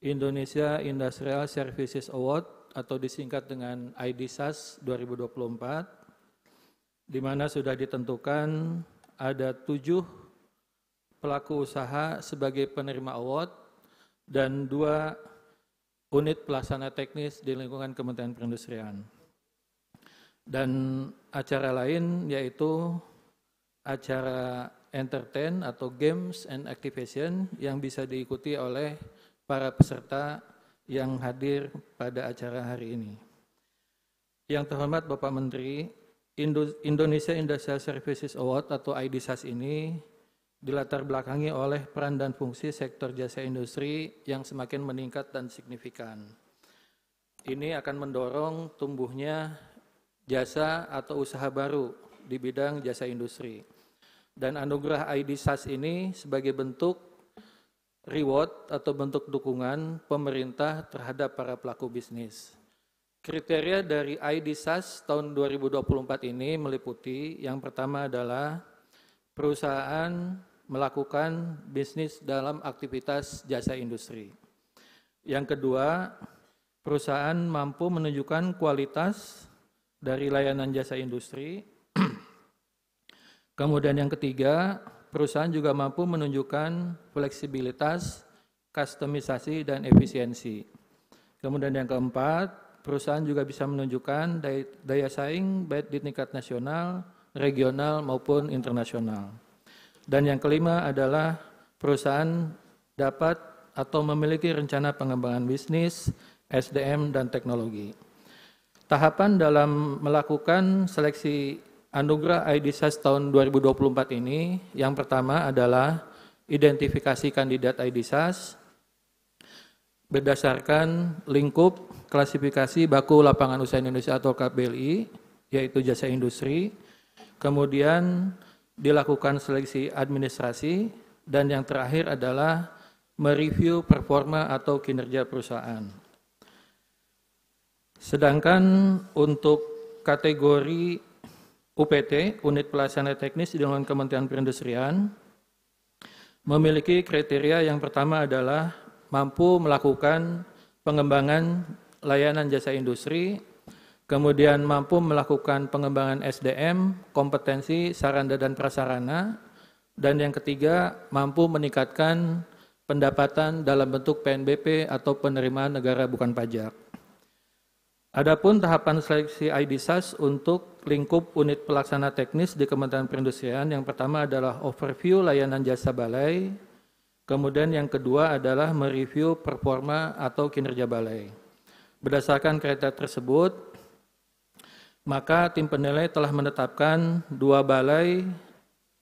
Indonesia Industrial Services Award atau disingkat dengan IDSAS 2024, di mana sudah ditentukan ada 7 pelaku usaha sebagai penerima award dan 2 unit pelaksana teknis di lingkungan Kementerian Perindustrian. Dan acara lain yaitu acara entertain atau games and activation yang bisa diikuti oleh para peserta yang hadir pada acara hari ini. Yang terhormat Bapak Menteri, Indonesia Industrial Services Award atau IDSAS ini dilatar belakangi oleh peran dan fungsi sektor jasa industri yang semakin meningkat dan signifikan. Ini akan mendorong tumbuhnya jasa atau usaha baru di bidang jasa industri. Dan anugerah IDSAS ini sebagai bentuk reward atau bentuk dukungan pemerintah terhadap para pelaku bisnis. Kriteria dari ID SaaS tahun 2024 ini meliputi yang pertama adalah perusahaan melakukan bisnis dalam aktivitas jasa industri. Yang kedua, perusahaan mampu menunjukkan kualitas dari layanan jasa industri. Kemudian yang ketiga, perusahaan juga mampu menunjukkan fleksibilitas, kustomisasi, dan efisiensi. Kemudian yang keempat, perusahaan juga bisa menunjukkan daya saing baik di tingkat nasional, regional, maupun internasional. Dan yang kelima adalah perusahaan dapat atau memiliki rencana pengembangan bisnis, SDM, dan teknologi. Tahapan dalam melakukan seleksi Anugerah ID SaaS tahun 2024 ini, yang pertama adalah identifikasi kandidat ID SaaS berdasarkan lingkup klasifikasi Baku Lapangan Usaha Indonesia atau KBLI, yaitu jasa industri. Kemudian dilakukan seleksi administrasi, dan yang terakhir adalah mereview performa atau kinerja perusahaan. Sedangkan untuk kategori UPT, Unit Pelaksana Teknis di lingkungan Kementerian Perindustrian, memiliki kriteria yang pertama adalah mampu melakukan pengembangan layanan jasa industri, kemudian mampu melakukan pengembangan SDM, kompetensi, sarana dan prasarana, dan yang ketiga, mampu meningkatkan pendapatan dalam bentuk PNBP atau penerimaan negara bukan pajak. Adapun tahapan seleksi ID SaaS untuk lingkup unit pelaksana teknis di Kementerian Perindustrian, yang pertama adalah overview layanan jasa balai, kemudian yang kedua adalah mereview performa atau kinerja balai. Berdasarkan kriteria tersebut, maka tim penilai telah menetapkan 2 balai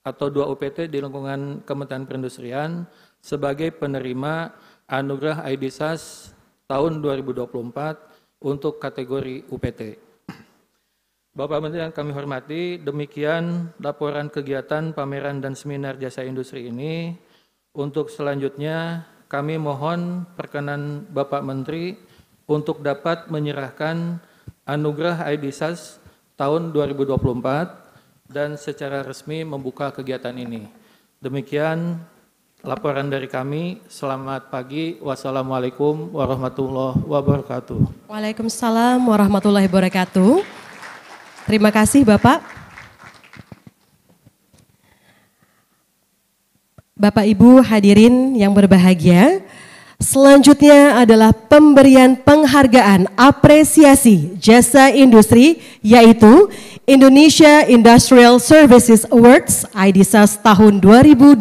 atau 2 UPT di lingkungan Kementerian Perindustrian sebagai penerima Anugerah ID SaaS tahun 2024 untuk kategori UPT. Bapak Menteri yang kami hormati, demikian laporan kegiatan pameran dan seminar jasa industri ini. Untuk selanjutnya, kami mohon perkenan Bapak Menteri untuk dapat menyerahkan Anugerah ID SaaS tahun 2024 dan secara resmi membuka kegiatan ini. Demikian laporan dari kami. Selamat pagi. Wassalamualaikum warahmatullahi wabarakatuh. Waalaikumsalam warahmatullahi wabarakatuh. Terima kasih Bapak. Bapak Ibu hadirin yang berbahagia, selanjutnya adalah pemberian penghargaan apresiasi jasa industri, yaitu Indonesia Industrial Services Awards ID SaaS tahun 2024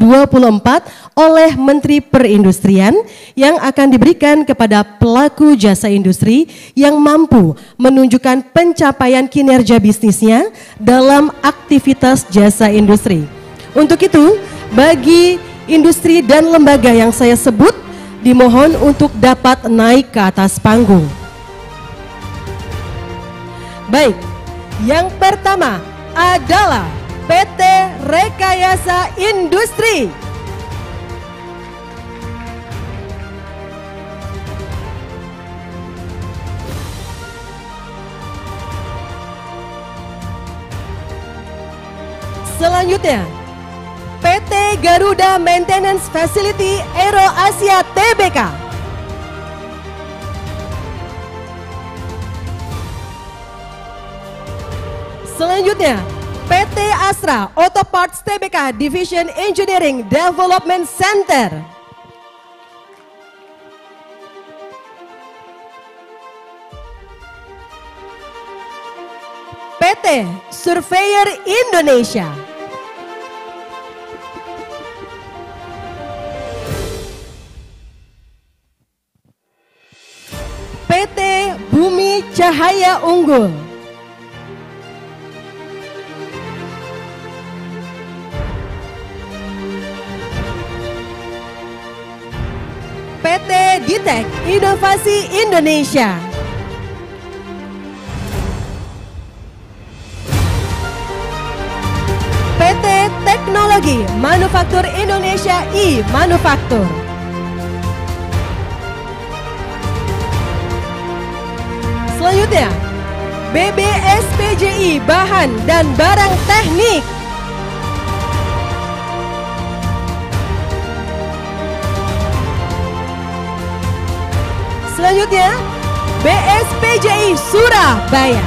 oleh Menteri Perindustrian, yang akan diberikan kepada pelaku jasa industri yang mampu menunjukkan pencapaian kinerja bisnisnya dalam aktivitas jasa industri. Untuk itu, bagi industri dan lembaga yang saya sebut, dimohon untuk dapat naik ke atas panggung. Baik, yang pertama adalah PT Rekayasa Industri. Selanjutnya, PT Garuda Maintenance Facility Aero Asia Tbk. Selanjutnya, PT Astra Auto Parts Tbk Division Engineering Development Center. PT Surveyor Indonesia. PT Bumi Cahaya Unggul. PT Ditek Inovasi Indonesia. PT Teknologi Manufaktur Indonesia I Manufaktur. Selanjutnya, BBSPJI Bahan dan Barang Teknik. Selanjutnya, BSPJI Surabaya.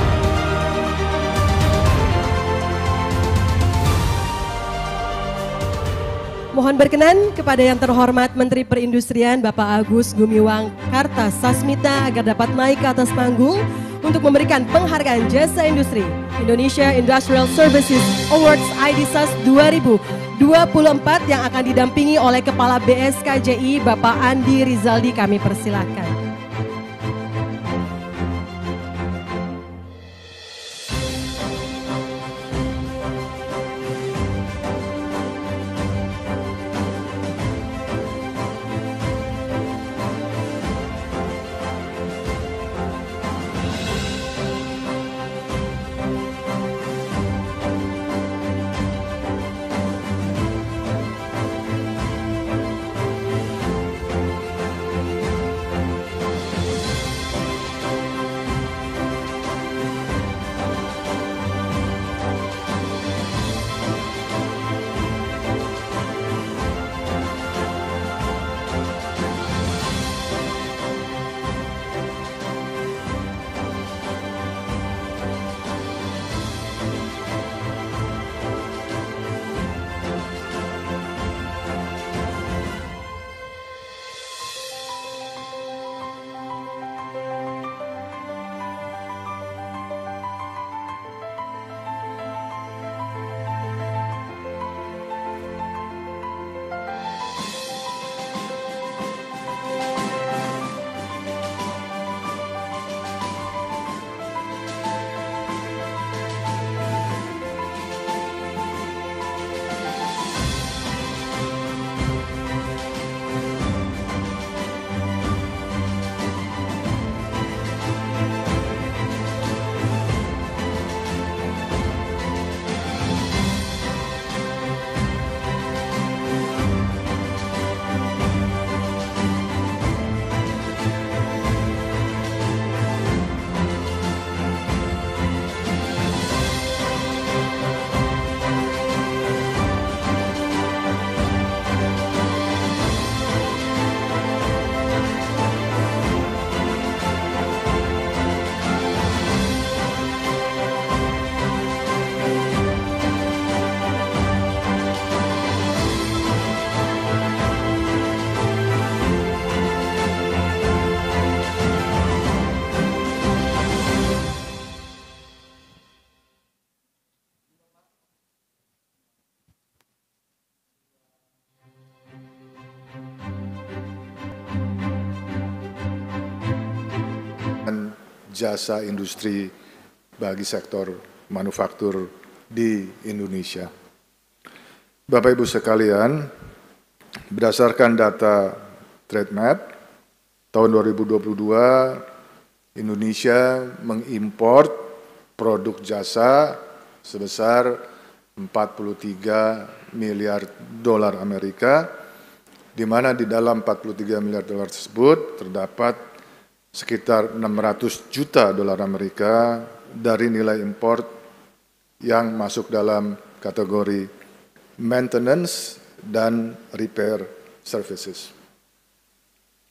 Mohon berkenan kepada yang terhormat Menteri Perindustrian Bapak Agus Gumiwang Kartasasmita agar dapat naik ke atas panggung untuk memberikan penghargaan jasa industri Indonesia Industrial Services Awards IDSAS 2024 yang akan didampingi oleh Kepala BSKJI Bapak Andi Rizaldi. Kami persilahkan. Jasa industri bagi sektor manufaktur di Indonesia. Bapak Ibu sekalian, berdasarkan data TradeMap tahun 2022, Indonesia mengimpor produk jasa sebesar 43 miliar dolar Amerika, di mana di dalam 43 miliar dolar tersebut terdapat sekitar 600 juta dolar Amerika dari nilai import yang masuk dalam kategori maintenance dan repair services.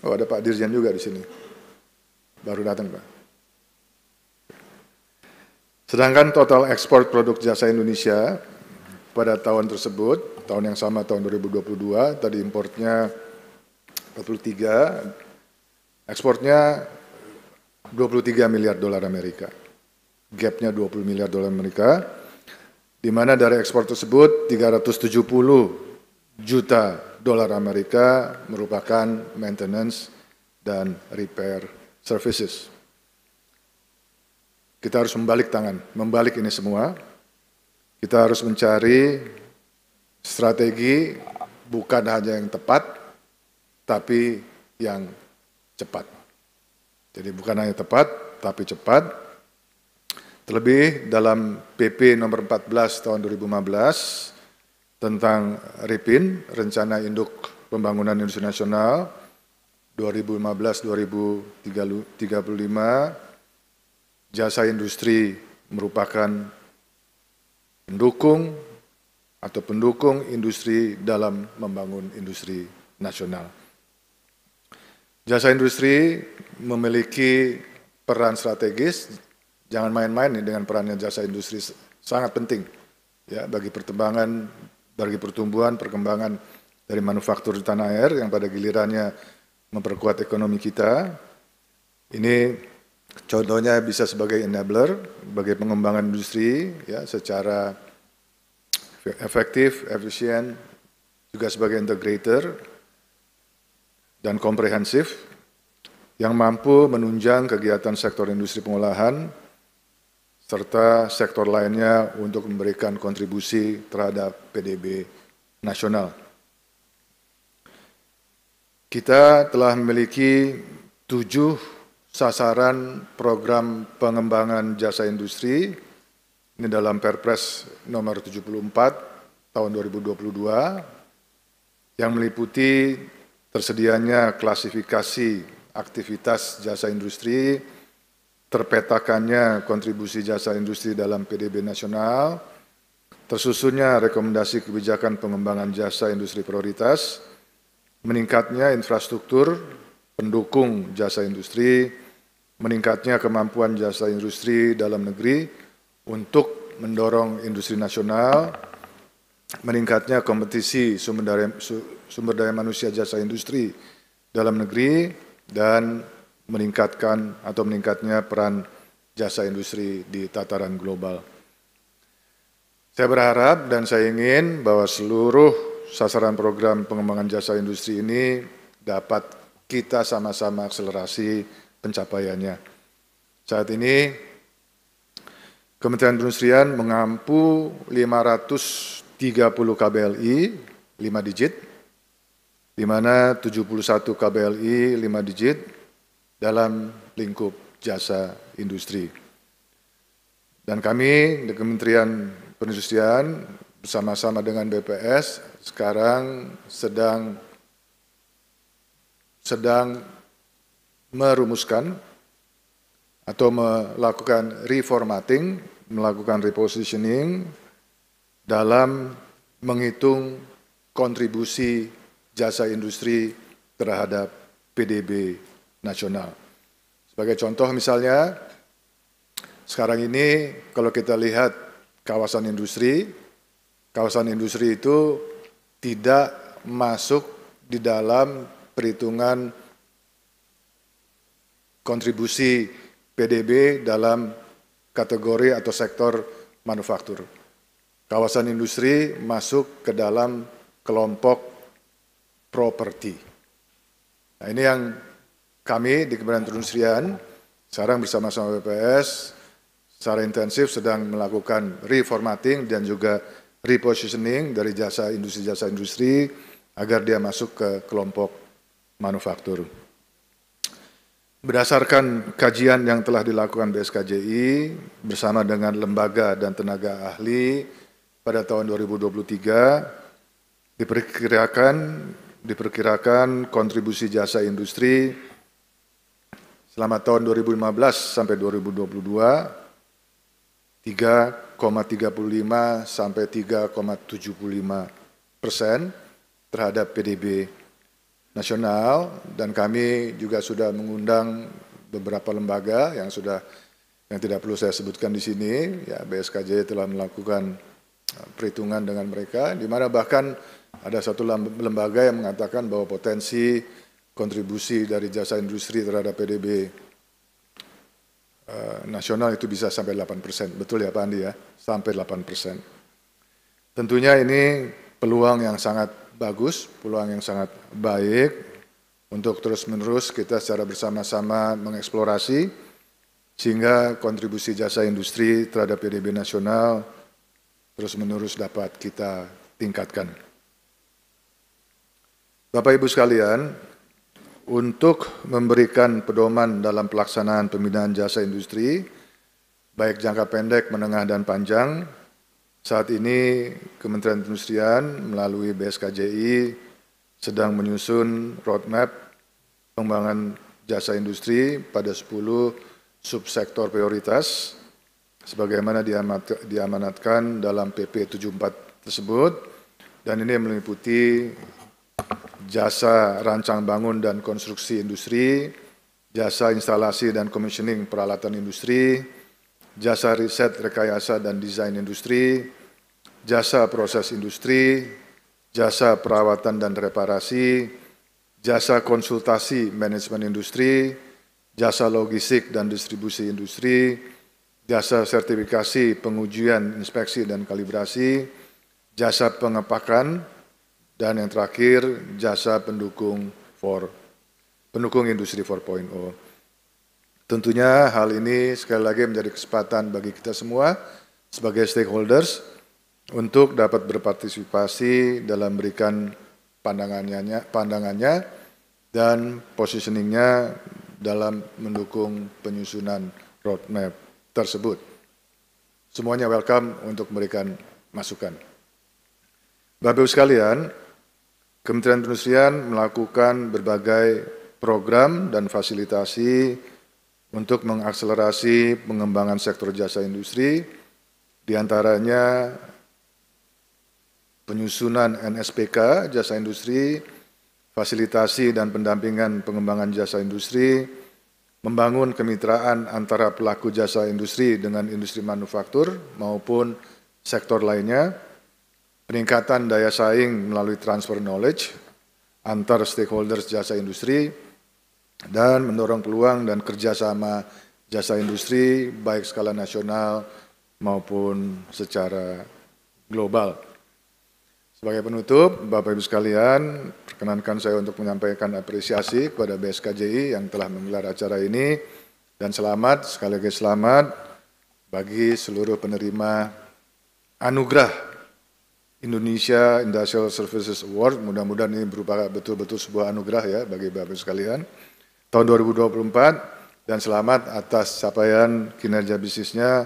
Oh, ada Pak Dirjen juga di sini. Baru datang, Pak. Sedangkan total ekspor produk jasa Indonesia pada tahun tersebut, tahun yang sama tahun 2022, tadi importnya 43, ekspornya 23 miliar dolar Amerika. Gapnya 20 miliar dolar Amerika, di mana dari ekspor tersebut 370 juta dolar Amerika merupakan maintenance dan repair services. Kita harus membalik tangan, membalik ini semua. Kita harus mencari strategi bukan hanya yang tepat, tapi yang cepat. Jadi bukan hanya tepat, tapi cepat. Terlebih dalam PP nomor 14 tahun 2015 tentang RIPIN, Rencana Induk Pembangunan Industri Nasional 2015-2035, jasa industri merupakan pendukung atau pendukung industri dalam membangun industri nasional. Jasa industri memiliki peran strategis, jangan main-main dengan perannya jasa industri, sangat penting ya bagi perkembangan, bagi pertumbuhan, perkembangan dari manufaktur di tanah air yang pada gilirannya memperkuat ekonomi kita. Ini contohnya bisa sebagai enabler, bagi pengembangan industri ya secara efektif, efisien, juga sebagai integrator dan komprehensif yang mampu menunjang kegiatan sektor industri pengolahan serta sektor lainnya untuk memberikan kontribusi terhadap PDB nasional. Kita telah memiliki 7 sasaran program pengembangan jasa industri, ini dalam Perpres nomor 74 tahun 2022, yang meliputi tersedianya klasifikasi aktivitas jasa industri, terpetakannya kontribusi jasa industri dalam PDB nasional, tersusunnya rekomendasi kebijakan pengembangan jasa industri prioritas, meningkatnya infrastruktur pendukung jasa industri, meningkatnya kemampuan jasa industri dalam negeri untuk mendorong industri nasional, meningkatnya kompetisi sumber daya manusia jasa industri dalam negeri, dan meningkatnya peran jasa industri di tataran global. Saya berharap dan saya ingin bahwa seluruh sasaran program pengembangan jasa industri ini dapat kita sama-sama akselerasi pencapaiannya. Saat ini Kementerian Perindustrian mengampu 530 KBLI 5 digit, di mana 71 KBLI 5 digit dalam lingkup jasa industri. Dan kami di Kementerian Perindustrian bersama-sama dengan BPS sekarang sedang merumuskan atau melakukan reformatting, melakukan repositioning dalam menghitung kontribusi jasa industri terhadap PDB nasional. Sebagai contoh misalnya, sekarang ini kalau kita lihat kawasan industri itu tidak masuk di dalam perhitungan kontribusi PDB dalam kategori atau sektor manufaktur. Kawasan industri masuk ke dalam kelompok properti. Nah, ini yang kami di Kementerian Perindustrian sekarang bersama-sama BPS secara intensif sedang melakukan reformatting dan juga repositioning dari jasa industri agar dia masuk ke kelompok manufaktur. Berdasarkan kajian yang telah dilakukan BSKJI bersama dengan lembaga dan tenaga ahli pada tahun 2023 diperkirakan kontribusi jasa industri selama tahun 2015 sampai 2022 3,35 sampai 3,75% terhadap PDB nasional, dan kami juga sudah mengundang beberapa lembaga yang tidak perlu saya sebutkan di sini. Ya, BSKJ telah melakukan perhitungan dengan mereka, di mana bahkan ada satu lembaga yang mengatakan bahwa potensi kontribusi dari jasa industri terhadap PDB nasional itu bisa sampai 8%. Betul ya Pak Andi ya? Sampai 8%. Tentunya ini peluang yang sangat bagus, peluang yang sangat baik untuk terus-menerus kita secara bersama-sama mengeksplorasi sehingga kontribusi jasa industri terhadap PDB nasional terus-menerus dapat kita tingkatkan. Bapak Ibu sekalian, untuk memberikan pedoman dalam pelaksanaan pembinaan jasa industri, baik jangka pendek, menengah, dan panjang, saat ini Kementerian Perindustrian melalui BSKJI sedang menyusun roadmap pengembangan jasa industri pada 10 subsektor prioritas sebagaimana diamanatkan dalam PP 74 tersebut, dan ini meliputi jasa rancang bangun dan konstruksi industri, jasa instalasi dan commissioning peralatan industri, jasa riset, rekayasa dan desain industri, jasa proses industri, jasa perawatan dan reparasi, jasa konsultasi manajemen industri, jasa logistik dan distribusi industri, jasa sertifikasi pengujian, inspeksi dan kalibrasi, jasa pengepakan, dan yang terakhir jasa pendukung industri 4.0. Tentunya hal ini sekali lagi menjadi kesempatan bagi kita semua sebagai stakeholders untuk dapat berpartisipasi dalam memberikan pandangannya dan positioningnya dalam mendukung penyusunan roadmap tersebut. Semuanya welcome untuk memberikan masukan. Bapak Ibu sekalian, Kementerian Perindustrian melakukan berbagai program dan fasilitasi untuk mengakselerasi pengembangan sektor jasa industri, diantaranya penyusunan NSPK jasa industri, fasilitasi dan pendampingan pengembangan jasa industri, membangun kemitraan antara pelaku jasa industri dengan industri manufaktur maupun sektor lainnya, peningkatan daya saing melalui transfer knowledge antar stakeholders jasa industri, dan mendorong peluang dan kerjasama jasa industri baik skala nasional maupun secara global. Sebagai penutup, Bapak Ibu sekalian, perkenankan saya untuk menyampaikan apresiasi kepada BSKJI yang telah menggelar acara ini, dan selamat, sekali lagi selamat bagi seluruh penerima anugerah Indonesia Industrial Services Award. Mudah-mudahan ini berupa betul-betul sebuah anugerah ya bagi Bapak Ibu sekalian tahun 2024, dan selamat atas capaian kinerja bisnisnya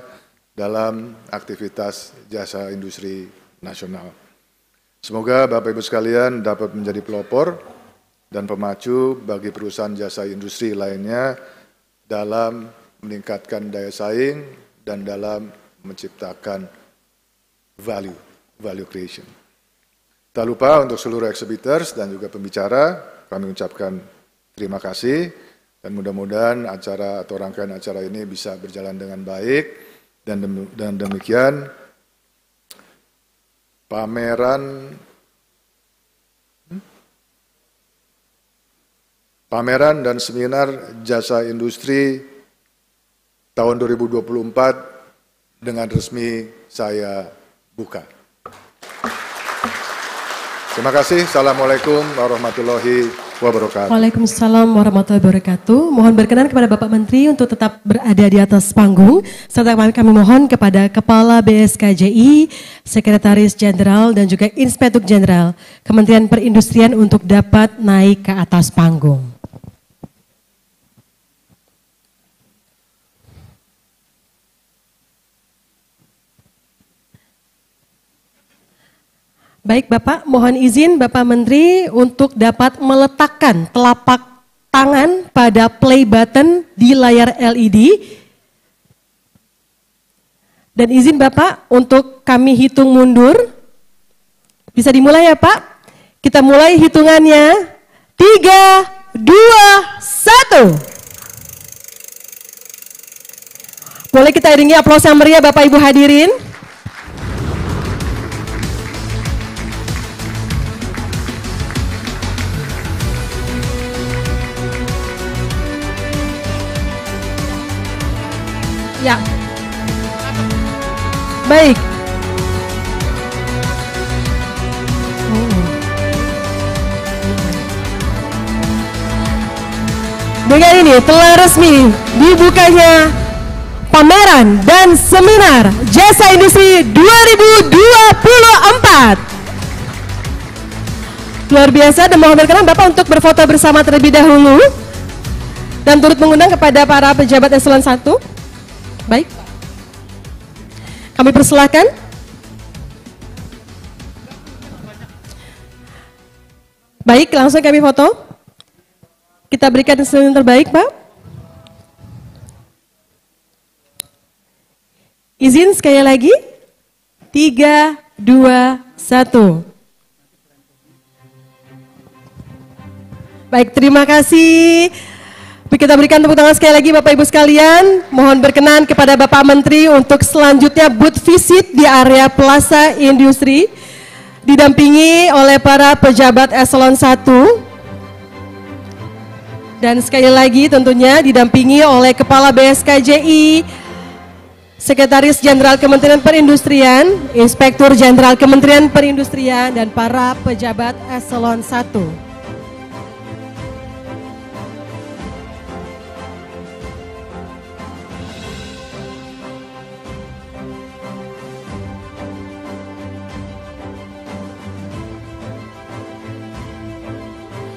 dalam aktivitas jasa industri nasional. Semoga Bapak Ibu sekalian dapat menjadi pelopor dan pemacu bagi perusahaan jasa industri lainnya dalam meningkatkan daya saing dan dalam menciptakan value creation. Tak lupa untuk seluruh exhibitors dan juga pembicara, kami ucapkan terima kasih, dan mudah-mudahan acara atau rangkaian acara ini bisa berjalan dengan baik, dan demikian pameran dan seminar jasa industri tahun 2024 dengan resmi saya buka. Terima kasih. Assalamualaikum warahmatullahi wabarakatuh. Waalaikumsalam warahmatullahi wabarakatuh. Mohon berkenan kepada Bapak Menteri untuk tetap berada di atas panggung. Serta kami mohon kepada Kepala BSKJI, Sekretaris Jenderal dan juga Inspektur Jenderal Kementerian Perindustrian untuk dapat naik ke atas panggung. Baik Bapak, mohon izin Bapak Menteri untuk dapat meletakkan telapak tangan pada play button di layar LED. Dan izin Bapak untuk kami hitung mundur. Bisa dimulai ya Pak? Kita mulai hitungannya. 3, 2, 1. Boleh kita iringi aplaus yang meriah Bapak Ibu hadirin. Ya, baik. Dengan ini telah resmi dibukanya pameran dan seminar Jasa Industri 2024. Luar biasa, dan mohon berkenan Bapak untuk berfoto bersama terlebih dahulu dan turut mengundang kepada para pejabat eselon 1. Baik, kami persilahkan. Baik, langsung kami foto. Kita berikan yang terbaik, Pak. Izin sekali lagi. 3, 2, 1. Baik, terima kasih. Kita berikan tepuk tangan sekali lagi Bapak Ibu sekalian. Mohon berkenan kepada Bapak Menteri untuk selanjutnya booth visit di area Plaza Industri. Didampingi oleh para pejabat eselon 1. Dan sekali lagi tentunya didampingi oleh Kepala BSKJI, Sekretaris Jenderal Kementerian Perindustrian, Inspektur Jenderal Kementerian Perindustrian, dan para pejabat eselon 1.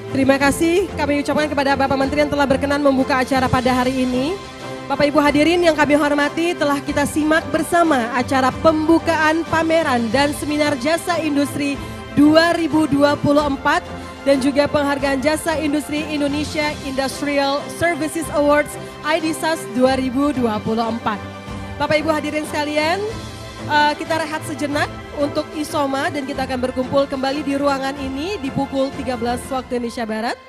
Terima kasih kami ucapkan kepada Bapak Menteri yang telah berkenan membuka acara pada hari ini. Bapak Ibu hadirin yang kami hormati, telah kita simak bersama acara pembukaan pameran dan seminar jasa industri 2024 dan juga penghargaan jasa industri Indonesia Industrial Services Awards IDSAS 2024. Bapak Ibu hadirin sekalian, kita rehat sejenak untuk isoma dan kita akan berkumpul kembali di ruangan ini di pukul 13 waktu Indonesia Barat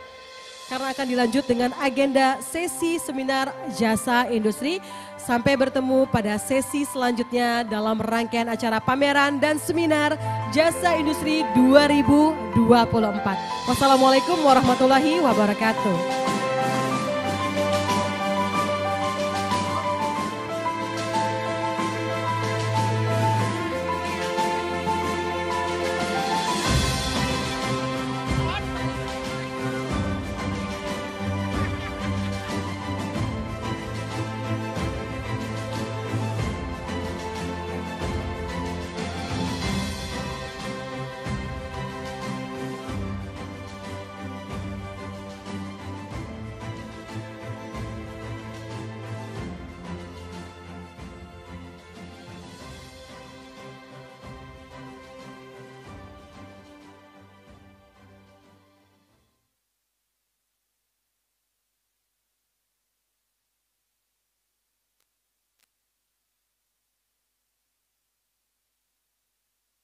karena akan dilanjut dengan agenda sesi seminar jasa industri. Sampai bertemu pada sesi selanjutnya dalam rangkaian acara pameran dan seminar jasa industri 2024. Wassalamualaikum warahmatullahi wabarakatuh.